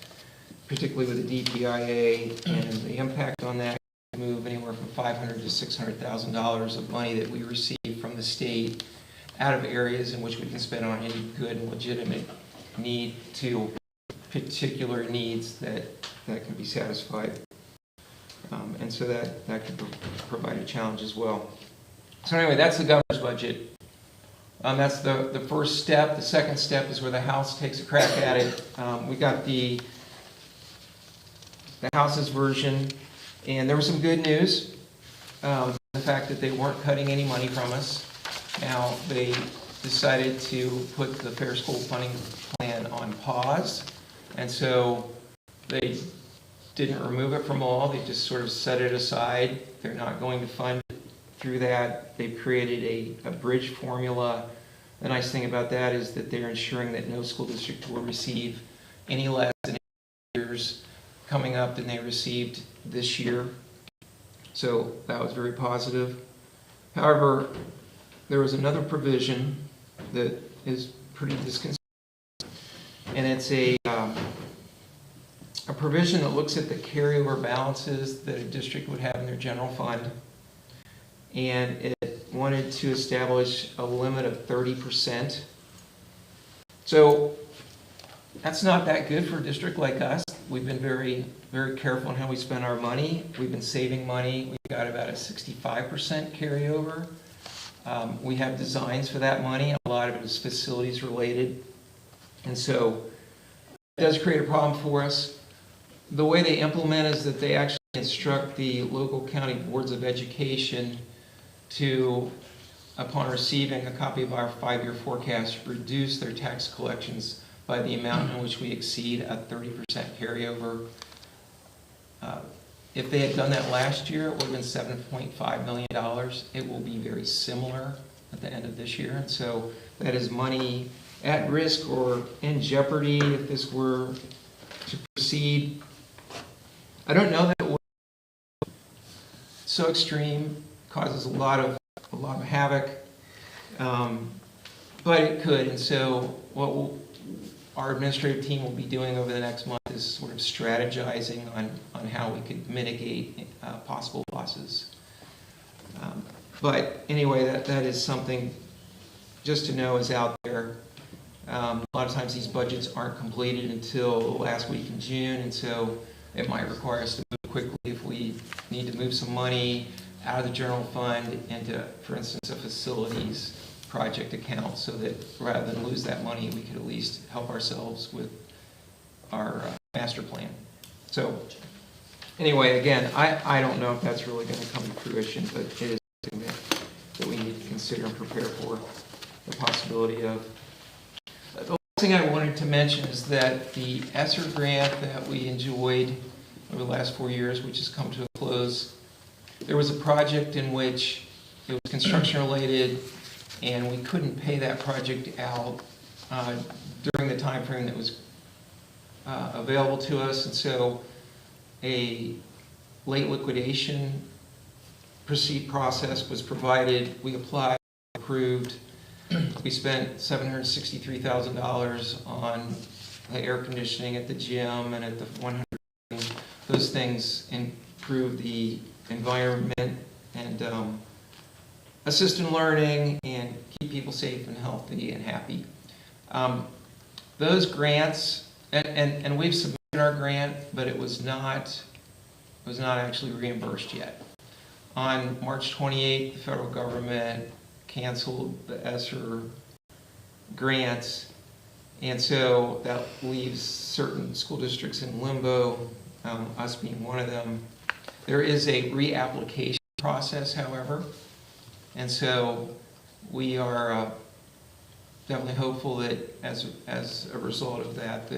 S9: particularly with the DPIA, and the impact on that can move anywhere from $500,000 to $600,000 of money that we receive from the state out of areas in which we can spend on any good and legitimate need to particular needs that can be satisfied. And so that could provide a challenge as well. So anyway, that's the governor's budget. That's the first step. The second step is where the House takes a crack at it. We got the House's version, and there was some good news. The fact that they weren't cutting any money from us. Now, they decided to put the Fair School Funding Plan on pause, and so they didn't remove it from all. They just sort of set it aside. They're not going to fund it through that. They've created a bridge formula. The nice thing about that is that they're ensuring that no school district will receive any less than years coming up than they received this year. So that was very positive. However, there was another provision that is pretty disconcerting, and it's a provision that looks at the carryover balances that a district would have in their general fund, and it wanted to establish a limit of 30%. So that's not that good for a district like us. We've been very, very careful on how we spend our money. We've been saving money. We've got about a 65% carryover. We have designs for that money. A lot of it is facilities related. And so it does create a problem for us. The way they implement is that they actually instruct the local county boards of education to, upon receiving a copy of our 5-year forecast, reduce their tax collections by the amount in which we exceed a 30% carryover. If they had done that last year, it would have been $7.5 million. It will be very similar at the end of this year. And so that is money at risk or in jeopardy if this were to proceed. I don't know that it would. So extreme, causes a lot of havoc, but it could. And so what our administrative team will be doing over the next month is sort of strategizing on how we could mitigate possible losses. But anyway, that is something just to know is out there. A lot of times these budgets aren't completed until the last week in June, and so it might require us to move quickly if we need to move some money out of the general fund into, for instance, a facilities project account, so that rather than lose that money, we could at least help ourselves with our master plan. So anyway, again, I don't know if that's really going to come to fruition, but it is something that we need to consider and prepare for the possibility of. The last thing I wanted to mention is that the ESSER grant that we enjoyed over the last 4 years, which has come to a close, there was a project in which it was construction related, and we couldn't pay that project out during the time frame that was available to us, and so a late liquidation process was provided. We applied, approved. We spent $763,000 on the air conditioning at the gym and at the 100. Those things improve the environment and assist in learning and keep people safe and healthy and happy. Those grants, and we've submitted our grant, but it was not actually reimbursed yet. On March 28th, the federal government canceled the ESSER grants, and so that leaves certain school districts in limbo, us being one of them. There is a reapplication process, however, and so we are definitely hopeful that as a result of that,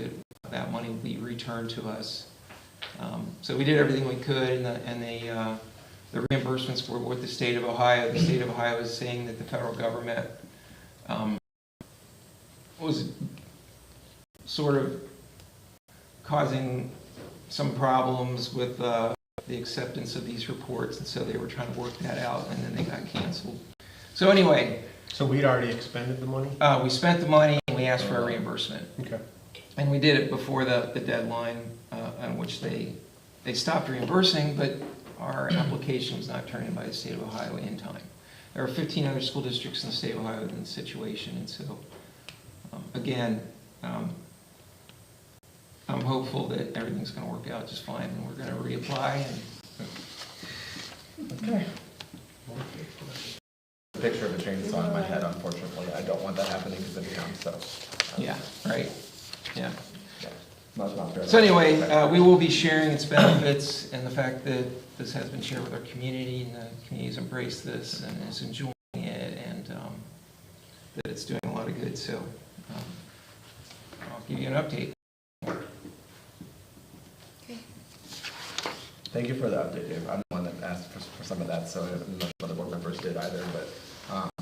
S9: that money will be returned to us. So we did everything we could, and the reimbursements were with the state of Ohio. The state of Ohio is saying that the federal government was sort of causing some problems with the acceptance of these reports, and so they were trying to work that out, and then they got canceled. So anyway,
S8: So we'd already expended the money?
S9: we spent the money and we asked for a reimbursement.
S8: Okay.
S9: And we did it before the deadline on which they stopped reimbursing, but our application was not turned in by the state of Ohio in time. There are 15 other school districts in the state of Ohio in this situation, and so, again, I'm hopeful that everything's going to work out just fine, and we're going to reapply.
S8: Okay.
S3: The picture of a chainsaw in my head, unfortunately. I don't want that happening to the town, so.
S9: Yeah, right, yeah.
S3: Yeah. Not fair.
S9: So anyway, we will be sharing its benefits and the fact that this has been shared with our community, and the community's embraced this and is enjoying it, and that it's doing a lot of good, so I'll give you an update.
S3: Thank you for the update, Dave. I'm the one that asked for some of that, so I'm not sure other board members did either, but,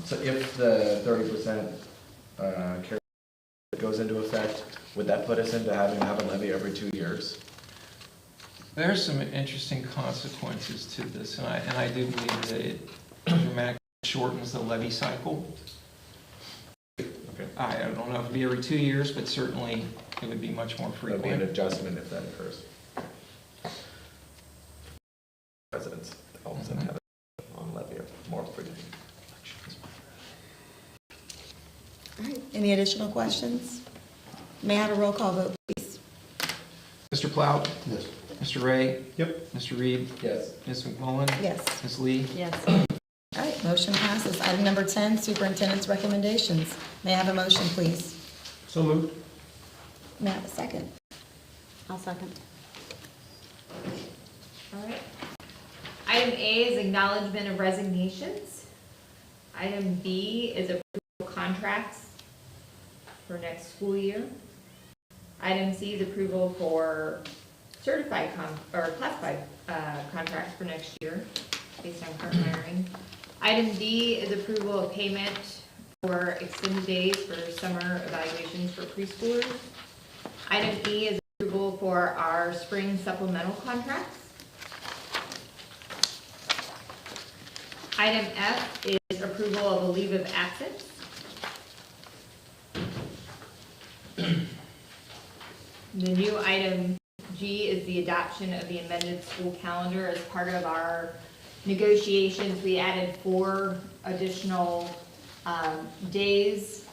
S3: so if the 30% carry goes into effect, would that put us into having to have a levy every 2 years?
S9: There's some interesting consequences to this, and I do believe that it dramatically shortens the levy cycle.
S3: Okay.
S9: I don't know if it'd be every 2 years, but certainly it would be much more
S3: There'll be an
S9: frequent.
S3: adjustment if that occurs. Residents, all of a sudden have it on levy or more frequent.
S1: All right, any additional questions? May I have a roll call vote, please?
S9: Mr. Plout?
S5: Yes.
S9: Mr. Ray?
S8: Yep.
S9: Mr. Reed?
S3: Yes.
S9: Ms. McMullen?
S1: Yes.
S9: Ms. Lee?
S7: Yes.
S1: All right, motion passes. Item number 10, superintendent's recommendations. May I have a motion, please?
S8: So moved.
S1: May I have a second?
S7: I'll second.
S4: All right. Item A is acknowledgement of resignations. Item B is approval of contracts for next school year. Item C is approval for certified classified contracts for next year based on current hiring. Item D is approval of payment for extended days for summer evaluations for preschoolers. Item E is approval for our spring supplemental contracts. Item F is approval of a leave of absence. The new item G is the adoption of the amended school calendar. As part of our negotiations, we added 4 additional days.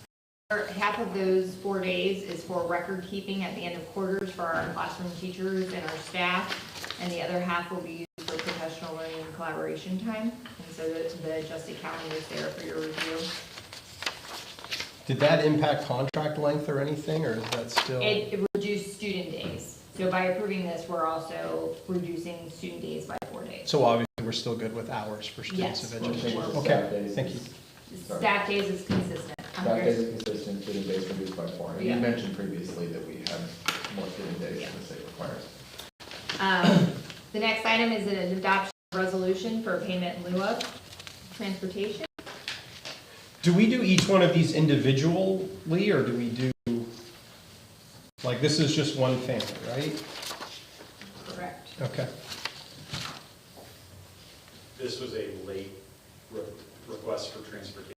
S4: Half of those 4 days is for record keeping at the end of quarters for our classroom teachers and our staff, and the other half will be used for professional learning and collaboration time. And so the adjusted calendar is there for your review.
S8: Did that impact contract length or anything, or is that still?
S4: It reduced student days. So by approving this, we're also reducing student days by 4 days.
S8: So obviously, we're still good with hours for students
S4: Yes.
S8: eventually.
S3: Changes to
S8: Okay,
S3: staff days.
S8: thank you.
S4: Staff days is consistent.
S3: Staff days is consistent, student days reduced by 4. And you
S4: Yeah.
S3: mentioned previously that we have more student days than the state requires.
S4: The next item is an adoption resolution for payment in lieu of transportation.
S8: Do we do each one of these individually, or do we do, like, this is just one family, right?
S4: Correct.
S8: Okay.
S2: This was a late request for transportation.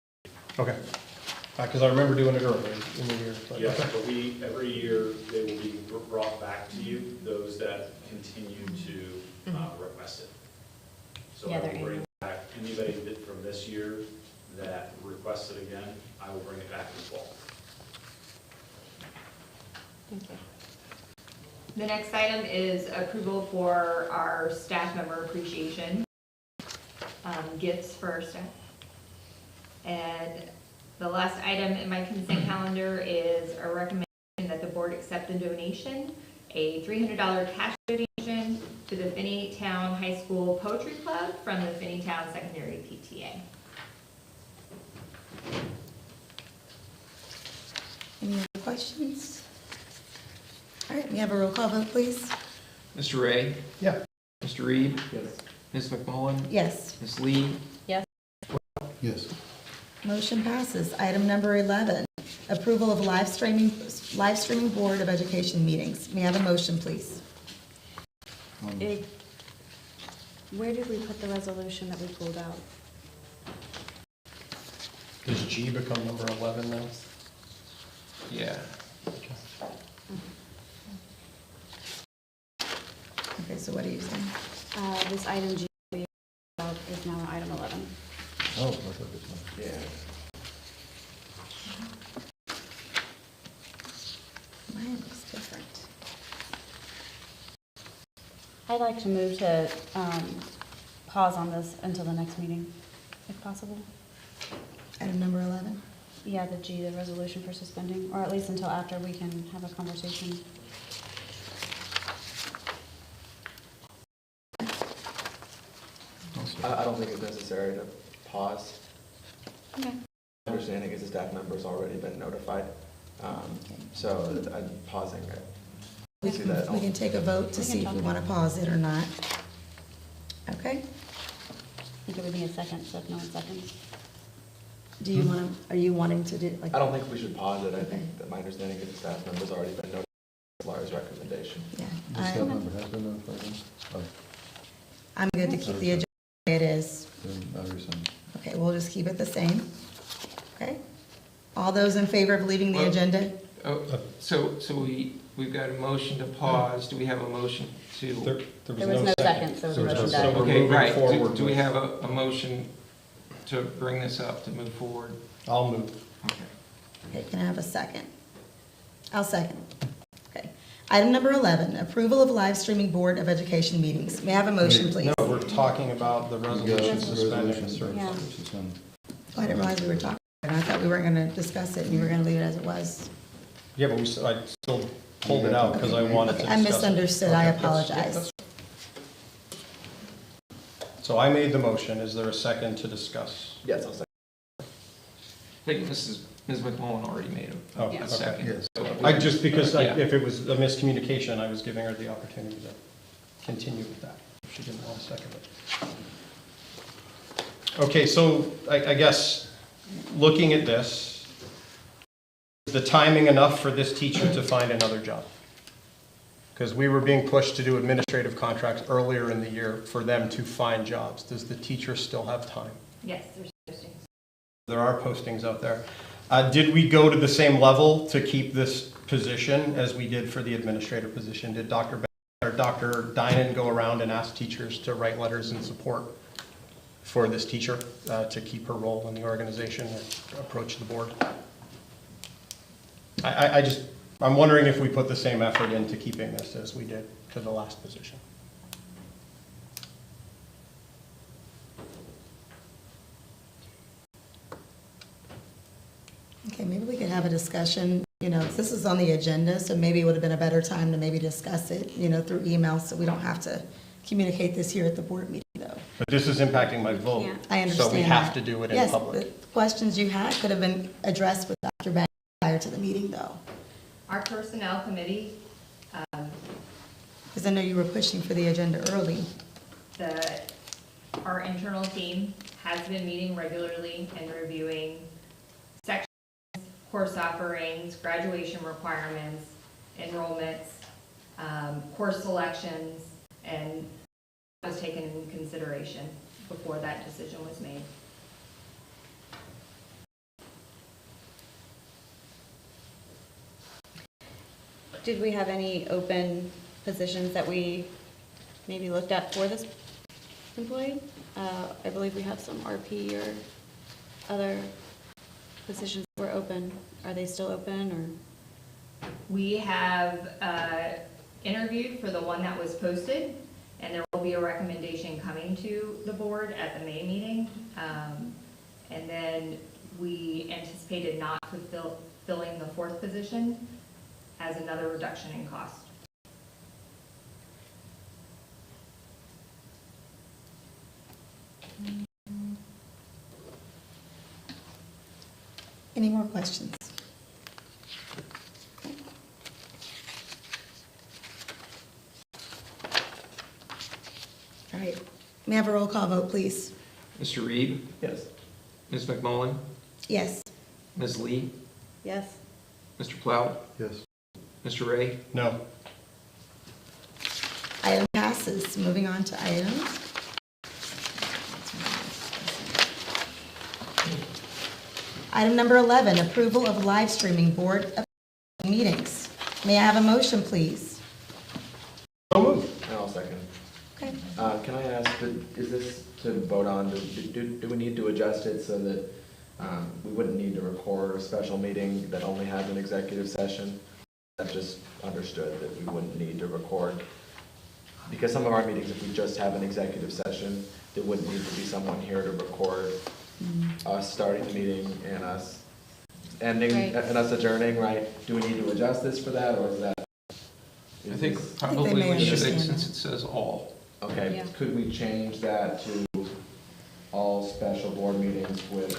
S8: Okay. Because I remember doing it earlier in the year. But
S2: Yeah,
S8: okay.
S2: but every year, they will be brought back to you, those that continue to request it. So
S7: Yeah,
S2: I
S7: they're
S2: will bring back anybody that from this year that requests it again, I will bring it back as well.
S7: Thank you.
S4: The next item is approval for our staff member appreciation gifts for our staff. And the last item in my consent calendar is a recommendation that the board accept a donation, a $300 cash donation to the Finneytown High School Poetry Club from the Finneytown Secondary PTA.
S1: Any other questions? All right, may I have a roll call vote, please?
S9: Mr. Ray?
S8: Yeah.
S9: Mr. Reed?
S3: Yes.
S9: Ms. McMullen?
S1: Yes.
S9: Ms. Lee?
S5: Yes.
S1: Motion passes. Item number 11, approval of live streaming Board of Education meetings. May I have a motion, please?
S7: Where did we put the resolution that we pulled out?
S8: Does G become number 11 now?
S9: Yeah.
S1: Okay, so what are you saying?
S7: This item G is now item 11.
S5: Oh, I thought this one.
S3: Yeah.
S1: Mine looks different.
S7: I'd like to move to pause on this until the next meeting, if possible.
S1: Item number 11.
S7: Yeah, the G, the resolution for suspending, or at least until after we can have a conversation.
S3: I don't think it's necessary to pause.
S7: Okay.
S3: My understanding is the staff member's already been notified, so I'm pausing it.
S1: We
S3: See
S1: can,
S3: that?
S1: we can take a vote to
S7: We can
S1: see if
S7: talk
S1: we
S7: about
S1: want to pause it or not. Okay?
S7: I think it would be a second, so if no one seconds.
S1: Do you want to, are you wanting to do, like?
S3: I don't think we should pause it. I
S1: Okay.
S3: think that my understanding is the staff member's already been notified of Laura's recommendation.
S1: Yeah.
S5: The staff member has been notified, then? Oh,
S1: I'm good to keep the agenda the way it is.
S5: then I rescind.
S1: Okay, we'll just keep it the same. Okay? All those in favor of leaving the
S9: Well-
S1: agenda?
S9: Oh, so we've got a motion to pause. Do we have a motion to?
S7: There was no second, so the
S5: There was no
S7: motion
S5: second.
S7: died.
S8: we're
S9: Okay,
S8: moving
S9: right.
S8: forward
S9: Do we
S8: with-
S9: have a motion to bring this up, to move forward?
S8: I'll move.
S9: Okay.
S1: Okay, can I have a second? I'll second. Okay. Item number 11, approval of live streaming Board of Education meetings. May I have a motion, please?
S8: No, we're talking about the
S5: You got
S8: resolution
S5: the
S8: suspending.
S5: resolution
S7: Yeah.
S5: suspended.
S1: Oh, I didn't realize we were talking. I thought we weren't going to discuss it and you were going to leave it as it was.
S8: Yeah, but I still pulled it out because I wanted to
S1: Okay, I
S8: discuss it.
S1: misunderstood. I
S8: Okay, that's- yeah,
S1: apologize.
S8: that's- So I made the motion. Is there a second to discuss?
S3: Yes, I'll second.
S9: I think Ms. McMullen already made
S8: Oh,
S9: a
S8: okay.
S9: second.
S5: Yes.
S9: So
S8: I just, because
S9: Yeah.
S8: if it was a miscommunication, I was giving her the opportunity to continue with that. If she didn't want to second it. Okay, so I guess, looking at this, is the timing enough for this teacher to find another job? Because we were being pushed to do administrative contracts earlier in the year for them to find jobs. Does the teacher still have time?
S4: Yes, there's postings.
S8: There are postings out there. Did we go to the same level to keep this position as we did for the administrator position? Did Dr. Dinan go around and ask teachers to write letters in support for this teacher to keep her role in the organization or approach the board? I'm wondering if we put the same effort into keeping this as we did to the last position.
S1: Okay, maybe we could have a discussion, this is on the agenda, so maybe it would have been a better time to maybe discuss it, through email, so we don't have to communicate this here at the board meeting, though.
S8: But this is impacting my vote.
S7: can't.
S1: I understand
S8: So we have
S1: that.
S8: to do it in
S1: Yes,
S8: public.
S1: the questions you had could have been addressed with Dr. Banks prior to the meeting, though.
S4: Our personnel committee,
S1: Because I know you were pushing for the agenda early.
S4: our internal team has been meeting regularly and reviewing sections, course offerings, graduation requirements, enrollments, course selections, and was taken into consideration before that decision was made.
S7: Did we have any open positions that we maybe looked at for this employee? I believe we have some RP or other positions that were open. Are they still open, or?
S4: We have interviewed for the one that was posted, and there will be a recommendation coming to the board at the May meeting. And then we anticipated not fulfilling the fourth position as another reduction in cost.
S1: Any more questions? All right, may I have a roll call vote, please?
S9: Mr. Reed,
S3: Yes.
S9: Ms. McMullen,
S1: Yes.
S9: Ms. Lee,
S7: Yes?
S9: Mr. Plow,
S5: Yes.
S9: Mr. Ray,
S8: No.
S1: Item passes. Moving on to items. Item number 11, approval of live streaming board of meetings. May I have a motion, please?
S8: So moved.
S3: And I'll second.
S1: Okay.
S3: Can I ask, is this to vote on, do we need to adjust it so that we wouldn't need to record a special meeting that only has an executive session? I've just understood that we wouldn't need to record, because some of our meetings, if we just have an executive session, there wouldn't need to be someone here to record us starting the meeting and us ending,
S7: Right.
S3: and us adjourning, right? Do we need to adjust this for that, or is that?
S9: I think
S3: this-
S9: probably
S1: may
S9: we should,
S1: understand
S9: since
S1: that.
S9: it says all.
S3: Okay,
S7: Yeah.
S3: could we change that to all special board meetings with,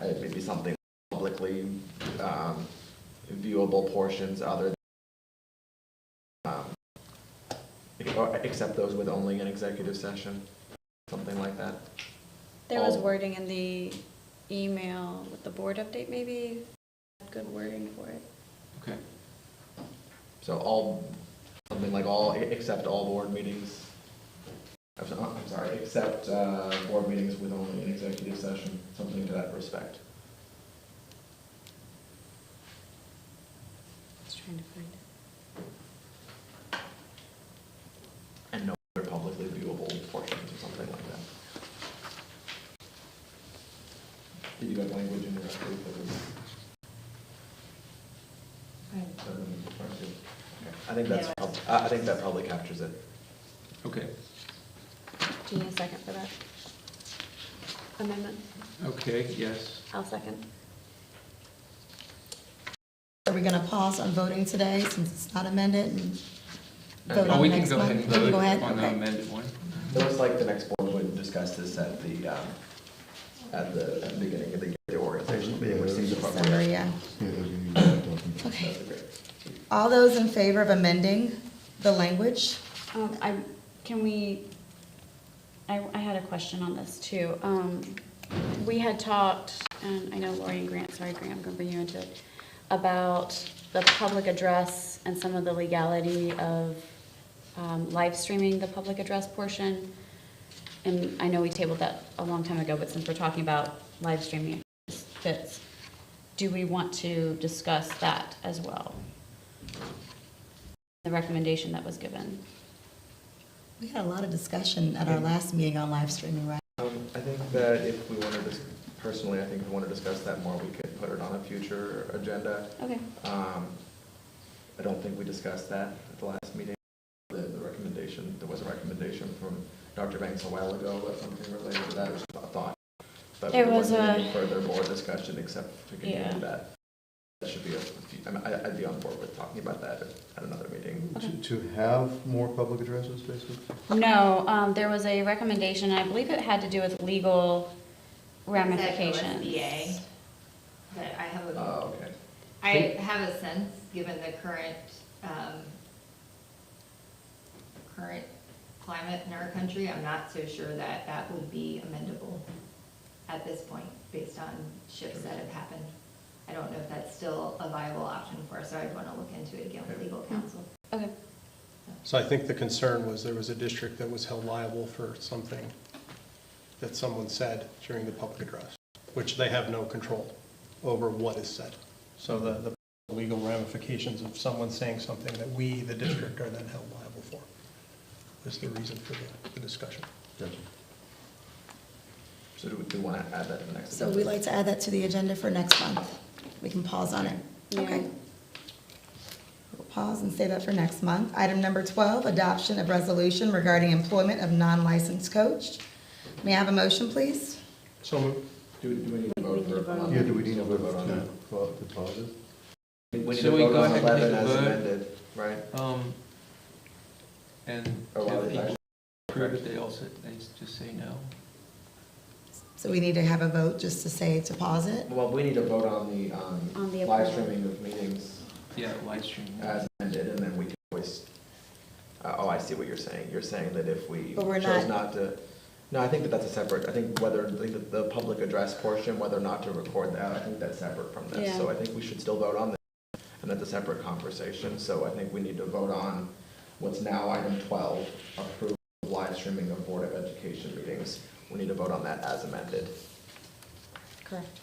S3: maybe something publicly viewable portions other than, except those with only an executive session, something like that?
S7: There was
S3: All-
S7: wording in the email with the board update, maybe? Good wording for it.
S9: Okay.
S3: So all, something like all, except all board meetings, I'm sorry, except board meetings with only an executive session, something to that respect.
S7: Just trying to find it.
S3: And no other publicly viewable portions or something like that. Did you have language in your update that was? I think that's, I think that probably captures it.
S9: Okay.
S7: Do you need a second for that amendment?
S9: Okay, yes.
S7: I'll second.
S1: Are we going to pause on voting today since it's not amended and vote
S9: Oh,
S1: on
S9: we
S1: the
S9: can
S1: next
S9: go ahead
S1: one?
S9: and
S1: We can
S9: vote
S1: go ahead?
S9: on the
S1: Okay.
S9: amended one.
S3: It looks like the next board would discuss this at the beginning of the organizational meeting, which seems
S1: December,
S3: appropriate.
S1: yeah.
S5: Yeah, that'd be talking.
S1: Okay.
S3: That'd be great.
S1: All those in favor of amending the language?
S7: I had a question on this too. We had talked, and I know Lori and Grant, sorry Grant, I'm gonna bring you into it, about the public address and some of the legality of live streaming the public address portion. And I know we tabled that a long time ago, but since we're talking about live streaming, it fits. Do we want to discuss that as well? The recommendation that was given.
S1: We had a lot of discussion at our last meeting on live streaming, right?
S3: I think that if we want to, personally, I think if we want to discuss that more, we could put it on a future agenda.
S7: Okay.
S3: I don't think we discussed that at the last meeting. The recommendation, there was a recommendation from Dr. Banks a while ago, but something related to that was a thought. But
S7: There
S3: there
S7: was
S3: wasn't
S7: a-
S3: any further board discussion except to continue
S7: Yeah.
S3: that. That should be I'd be on board with talking about that at another meeting.
S5: To have more public addresses, basically?
S7: No, there was a recommendation, I believe it had to do with legal
S4: Is that
S7: ramifications.
S4: FLSD? But I have
S3: Oh, okay.
S4: I have a sense, given the current climate in our country, I'm not so sure that that would be amendable at this point, based on shifts that have happened. I don't know if that's still a viable option for us, so I'd want to look into it again with legal counsel.
S7: Okay,
S8: So I think the concern was there was a district that was held liable for something that someone said during the public address, which they have no control over what is said. So the legal ramifications of someone saying something that we, the district, are then held liable for is the reason for the discussion.
S5: Gotcha.
S3: So do we want to add that to the next?
S1: So
S3: agenda?
S1: we'd like to add that to the agenda for next month. We can pause on it.
S7: Yeah.
S1: Okay. We'll pause and say that for next month. Item number 12, adoption of resolution regarding employment of non-licensed coach. May I have a motion, please?
S8: So moved.
S3: Do we need to vote
S7: We need to
S3: for?
S7: vote on
S5: Yeah, do we need to vote
S3: on that?
S5: to pause it?
S3: We need
S9: So
S3: to
S9: we
S3: vote
S9: go
S3: on
S9: ahead and
S3: 11
S9: take a
S3: as
S9: vote.
S3: amended, right?
S9: And
S3: Or why
S9: if
S3: was
S9: they
S3: that?
S9: approve it, they just say no.
S1: So we need to have a vote just to say to pause it?
S3: Well, we need to vote on
S7: On the
S3: the live
S7: approval.
S3: streaming of meetings
S9: Yeah, live stream.
S3: as amended, and then we can always, I see what you're saying. You're saying that if we
S1: But we're
S3: chose
S1: not-
S3: not to, no, I think that that's a separate, I think the public address portion, whether or not to record that, I think that's separate from this.
S7: Yeah.
S3: So I think we should still vote on this, and that's a separate conversation. So I think we need to vote on what's now item 12, approve live streaming of Board of Education meetings. We need to vote on that as amended.
S7: Correct.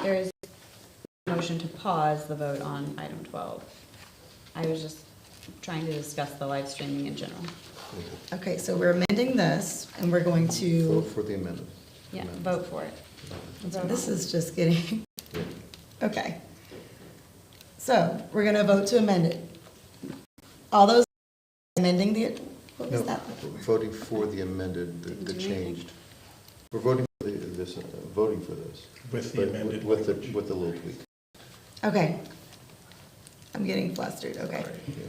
S7: There is a motion to pause the vote on item 12. I was just trying to discuss the live streaming in general.
S1: Okay, so we're amending this, and we're going to,
S5: For the amendment.
S7: Yeah, vote for it.
S1: this is just getting,
S5: Yeah.
S1: okay. So, we're gonna vote to amend it. All those amending the, what was
S5: No,
S1: that?
S5: voting for the amended, the changed. We're voting for voting for this.
S8: With the
S5: but
S8: amended
S5: With the,
S8: language.
S5: with the little tweak.
S1: Okay. I'm getting flustered, okay.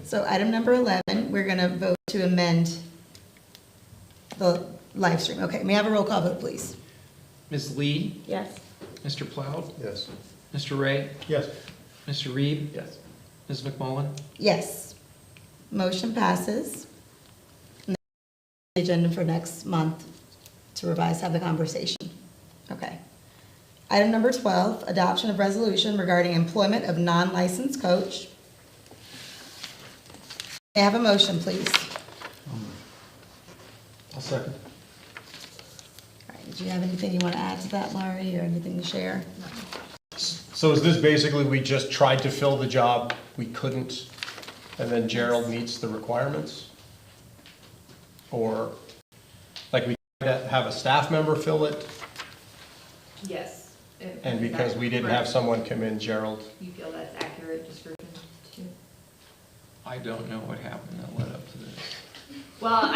S1: So item number 11, we're gonna vote to amend the live stream. Okay, may I have a roll call vote, please?
S9: Ms. Lee,
S7: Yes.
S9: Mr. Ploud,
S5: Yes.
S9: Mr. Ray,
S8: Yes.
S9: Mr. Reed,
S3: Yes.
S9: Ms. McMullen.
S1: Yes. Motion passes. And the agenda for next month to revise, have the conversation. Okay. Item number 12, adoption of resolution regarding employment of non-licensed coach. May I have a motion, please?
S8: I'll second.
S1: All right, did you have anything you want to add to that, Laurie, or anything to share?
S8: So is this basically, we just tried to fill the job, we couldn't, and then Gerald meets the requirements? Or, like, we tried to have a staff member fill it,
S4: Yes.
S8: and because we didn't have someone come in, Gerald?
S4: You feel that's accurate description too?
S9: I don't know what happened that led up to this.
S4: Well,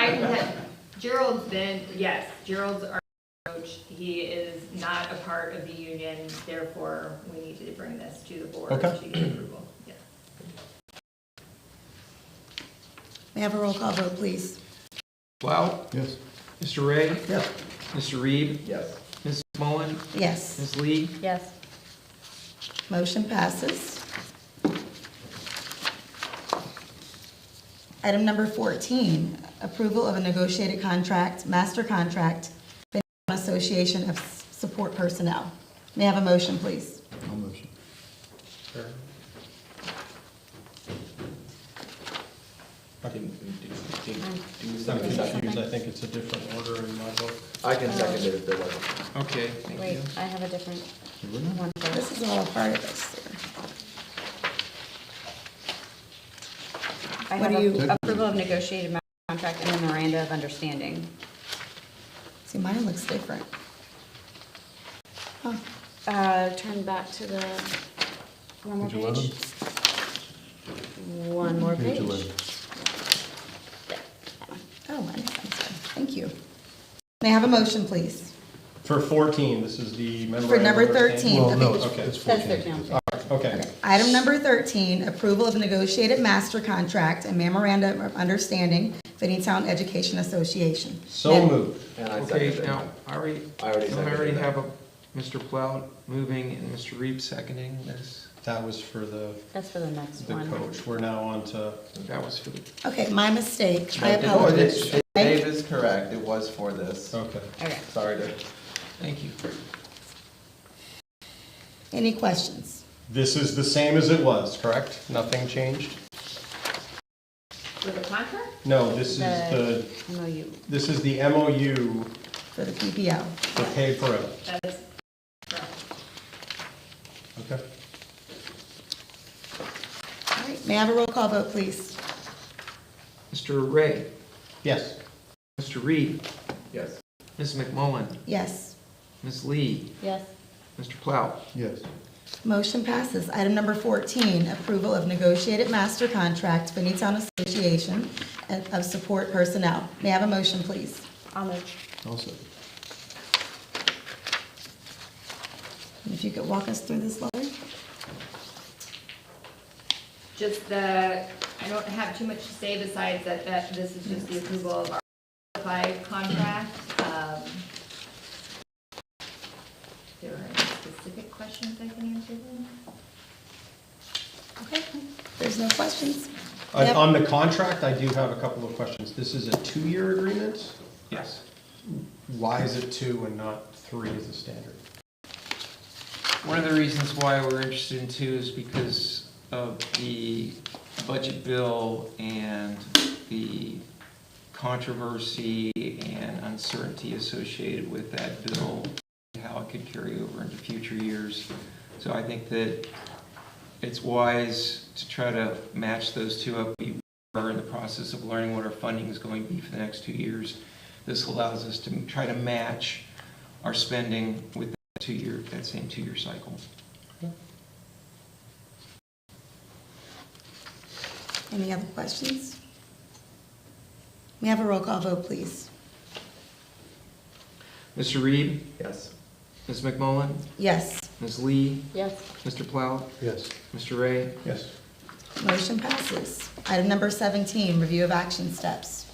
S4: Gerald's our coach. He is not a part of the union, therefore we need to bring this to the board
S8: Okay.
S4: to get approval. Yeah.
S1: May I have a roll call vote, please?
S9: Ploud,
S5: Yes.
S9: Mr. Ray,
S8: Yes.
S9: Mr. Reed,
S3: Yes.
S9: Ms. McMullen,
S1: Yes.
S9: Ms. Lee.
S7: Yes.
S1: Motion passes. Item number 14, approval of a negotiated contract, master contract, Association of Support Personnel. May I have a motion, please?
S5: I'll motion.
S8: I can,
S3: Do
S8: I'm
S3: something.
S8: confused, I think it's a different order in my book.
S3: I can second it if there wasn't.
S9: Okay, thank
S7: Wait,
S9: you.
S7: I have a different one
S1: This
S7: first.
S1: is all a part of this.
S7: I
S1: What
S7: have
S1: do you-
S7: approval of negotiated master contract and memoranda of understanding.
S1: See, mine looks different. Huh.
S7: Turn back to the, one more
S5: Page 11?
S7: page. One more
S5: Page
S7: page.
S5: 11.
S1: Oh, I'm sorry. Thank you. May I have a motion, please?
S8: For 14, this is the memorandum.
S1: For number
S8: of understanding?
S1: 13.
S5: Well, no,
S8: Okay.
S5: it's
S7: Says
S5: 14.
S7: 13 on the page.
S8: Okay,
S1: Item number 13, approval of negotiated master contract and memorandum of understanding, Finneytown Education Association.
S8: so moved.
S3: And I
S9: Okay,
S3: seconded it.
S9: now, I already
S3: seconded it.
S9: have Mr. Ploud moving and Mr. Reed seconding this.
S8: That was for the
S7: That's for the next one.
S8: coach. We're now on to,
S9: That was for the,
S1: Okay, my mistake. I
S3: No,
S1: apologize.
S3: Dave is correct, it was for this.
S8: okay.
S7: Okay.
S3: Sorry to.
S9: thank you.
S1: Any questions?
S8: This is the same as it was, correct? Nothing changed?
S4: For the contract?
S8: No, this is
S7: The-
S8: the,
S7: MOU.
S8: this is the MOU
S1: For the PPO.
S8: for paid parental.
S4: That is correct.
S8: Okay.
S1: All right, may I have a roll call vote, please?
S9: Mr. Ray,
S8: Yes.
S9: Mr. Reed,
S3: Yes.
S9: Ms. McMullen,
S1: Yes.
S9: Ms. Lee,
S7: Yes.
S9: Mr. Ploud.
S5: Yes.
S1: Motion passes. Item number 14, approval of negotiated master contract, Finneytown Association of Support Personnel. May I have a motion, please?
S7: I'll move.
S5: Also.
S1: And if you could walk us through this, Laurie?
S4: Just I don't have too much to say besides that this is just the approval of our certified contract. If there are any specific questions I can answer them?
S1: Okay, there's no questions. Yep.
S8: On the contract, I do have a couple of questions. This is a 2-year agreement?
S9: Yes.
S8: Why is it 2 and not 3 as a standard?
S9: One of the reasons why we're interested in 2 is because of the budget bill and the controversy and uncertainty associated with that bill how it could carry over into future years. So I think that it's wise to try to match those two up. We are in the process of learning what our funding is going to be for the next 2 years. This allows us to try to match our spending with that same 2-year cycle.
S1: Any other questions? May I have a roll call vote, please?
S9: Mr. Reed,
S3: Yes.
S9: Ms. McMullen,
S1: Yes.
S9: Ms. Lee,
S7: Yes.
S9: Mr. Plow,
S5: Yes.
S9: Mr. Ray.
S8: Yes.
S1: Motion passes. Item number 17, review of action steps.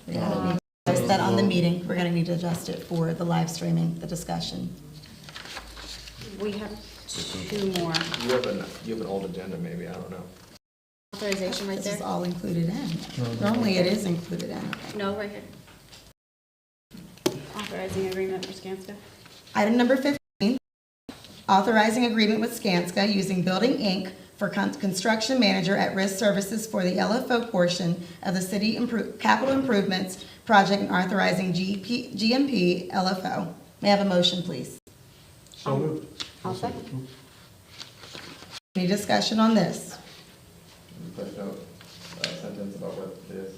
S1: We're gonna need to adjust that on the meeting. We're gonna need to adjust it for the live streaming, the discussion.
S7: We have 2 more.
S3: You have an old agenda, maybe, I don't know.
S7: Authorization right
S1: This is
S7: there?
S1: all included in. Normally it is included in.
S7: No, right here. Authorizing agreement for Skanska.
S1: Item number 15, authorizing agreement with Skanska using Building Inc. for construction manager at risk services for the LFO portion of the city capital improvements project and authorizing GMP LFO. May I have a motion, please?
S8: So moved.
S7: I'll second.
S1: Any discussion on this?
S3: Footnote, sentence about what it is.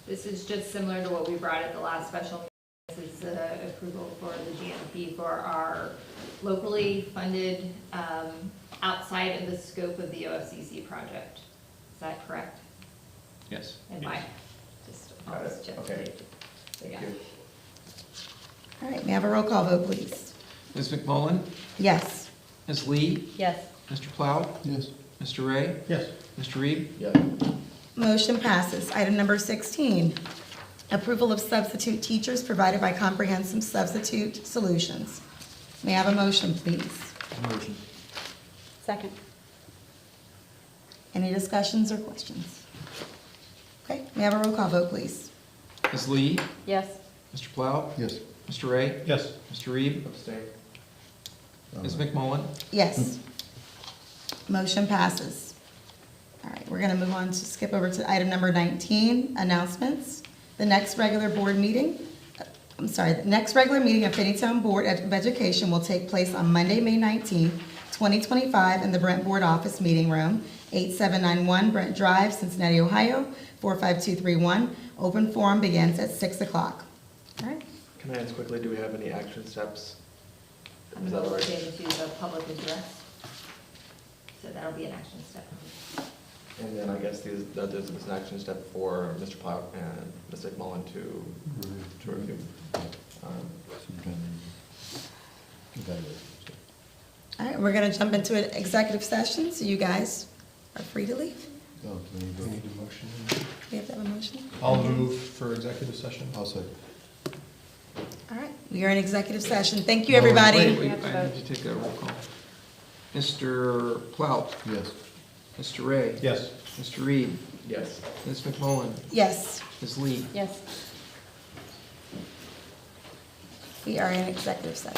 S4: This is just similar to what we brought at the last special. This is the approval for the GMP for our locally funded, outside of the scope of the OFCC project. Is that correct?
S9: Yes.
S4: And why? Just, I'll
S3: Got it.
S4: just check.
S3: Okay.
S4: Yeah.
S3: Thank you.
S1: All right, may I have a roll call vote, please?
S9: Ms. McMullen,
S1: Yes.
S9: Ms. Lee,
S7: Yes.
S9: Mr. Plow,
S5: Yes.
S9: Mr. Ray,
S8: Yes.
S9: Mr. Reed.
S3: Yeah.
S1: Motion passes. Item number 16, approval of substitute teachers provided by Comprehensive Substitute Solutions. May I have a motion, please?
S5: Motion.
S7: Second.
S1: Any discussions or questions? Okay, may I have a roll call vote, please?
S9: Ms. Lee,
S7: Yes.
S9: Mr. Plow,
S5: Yes.
S9: Mr. Ray,
S8: Yes.
S9: Mr. Reed,
S3: Abstain.
S9: Ms. McMullen.
S1: Yes. Motion passes. All right, we're going to move on to skip over to item number 19, announcements. The next regular board meeting, the next regular meeting of Finneytown Board of Education will take place on Monday, May 19th, 2025, in the Brent Board Office Meeting Room, 8791 Brent Drive, Cincinnati, Ohio, 45231. Open forum begins at 6 o'clock. All right.
S3: Can I ask quickly, do we have any action steps?
S4: I'm
S3: Is
S4: going
S3: that
S4: to
S3: all
S4: look
S3: right?
S4: into the public address. So that'll be an action step.
S3: And then I guess there's an action step for Mr. Plow and Ms. McMullen to review.
S1: All right, we're going to jump into an executive session, so you guys are free to leave.
S5: Oh, can we
S8: We
S5: go?
S8: need a motion.
S1: We have to have a motion?
S8: I'll move for executive session.
S5: I'll second.
S1: All right, we are in executive session. Thank you,
S9: Oh,
S1: everybody.
S9: Wait, I need to take a roll call. Mr. Plow,
S5: Yes.
S9: Mr. Ray.
S8: Yes.
S9: Mr. Reed,
S3: Yes.
S9: Ms. McMullen,
S1: Yes,
S9: Ms. Lee.
S7: Yes.
S1: we are in executive session.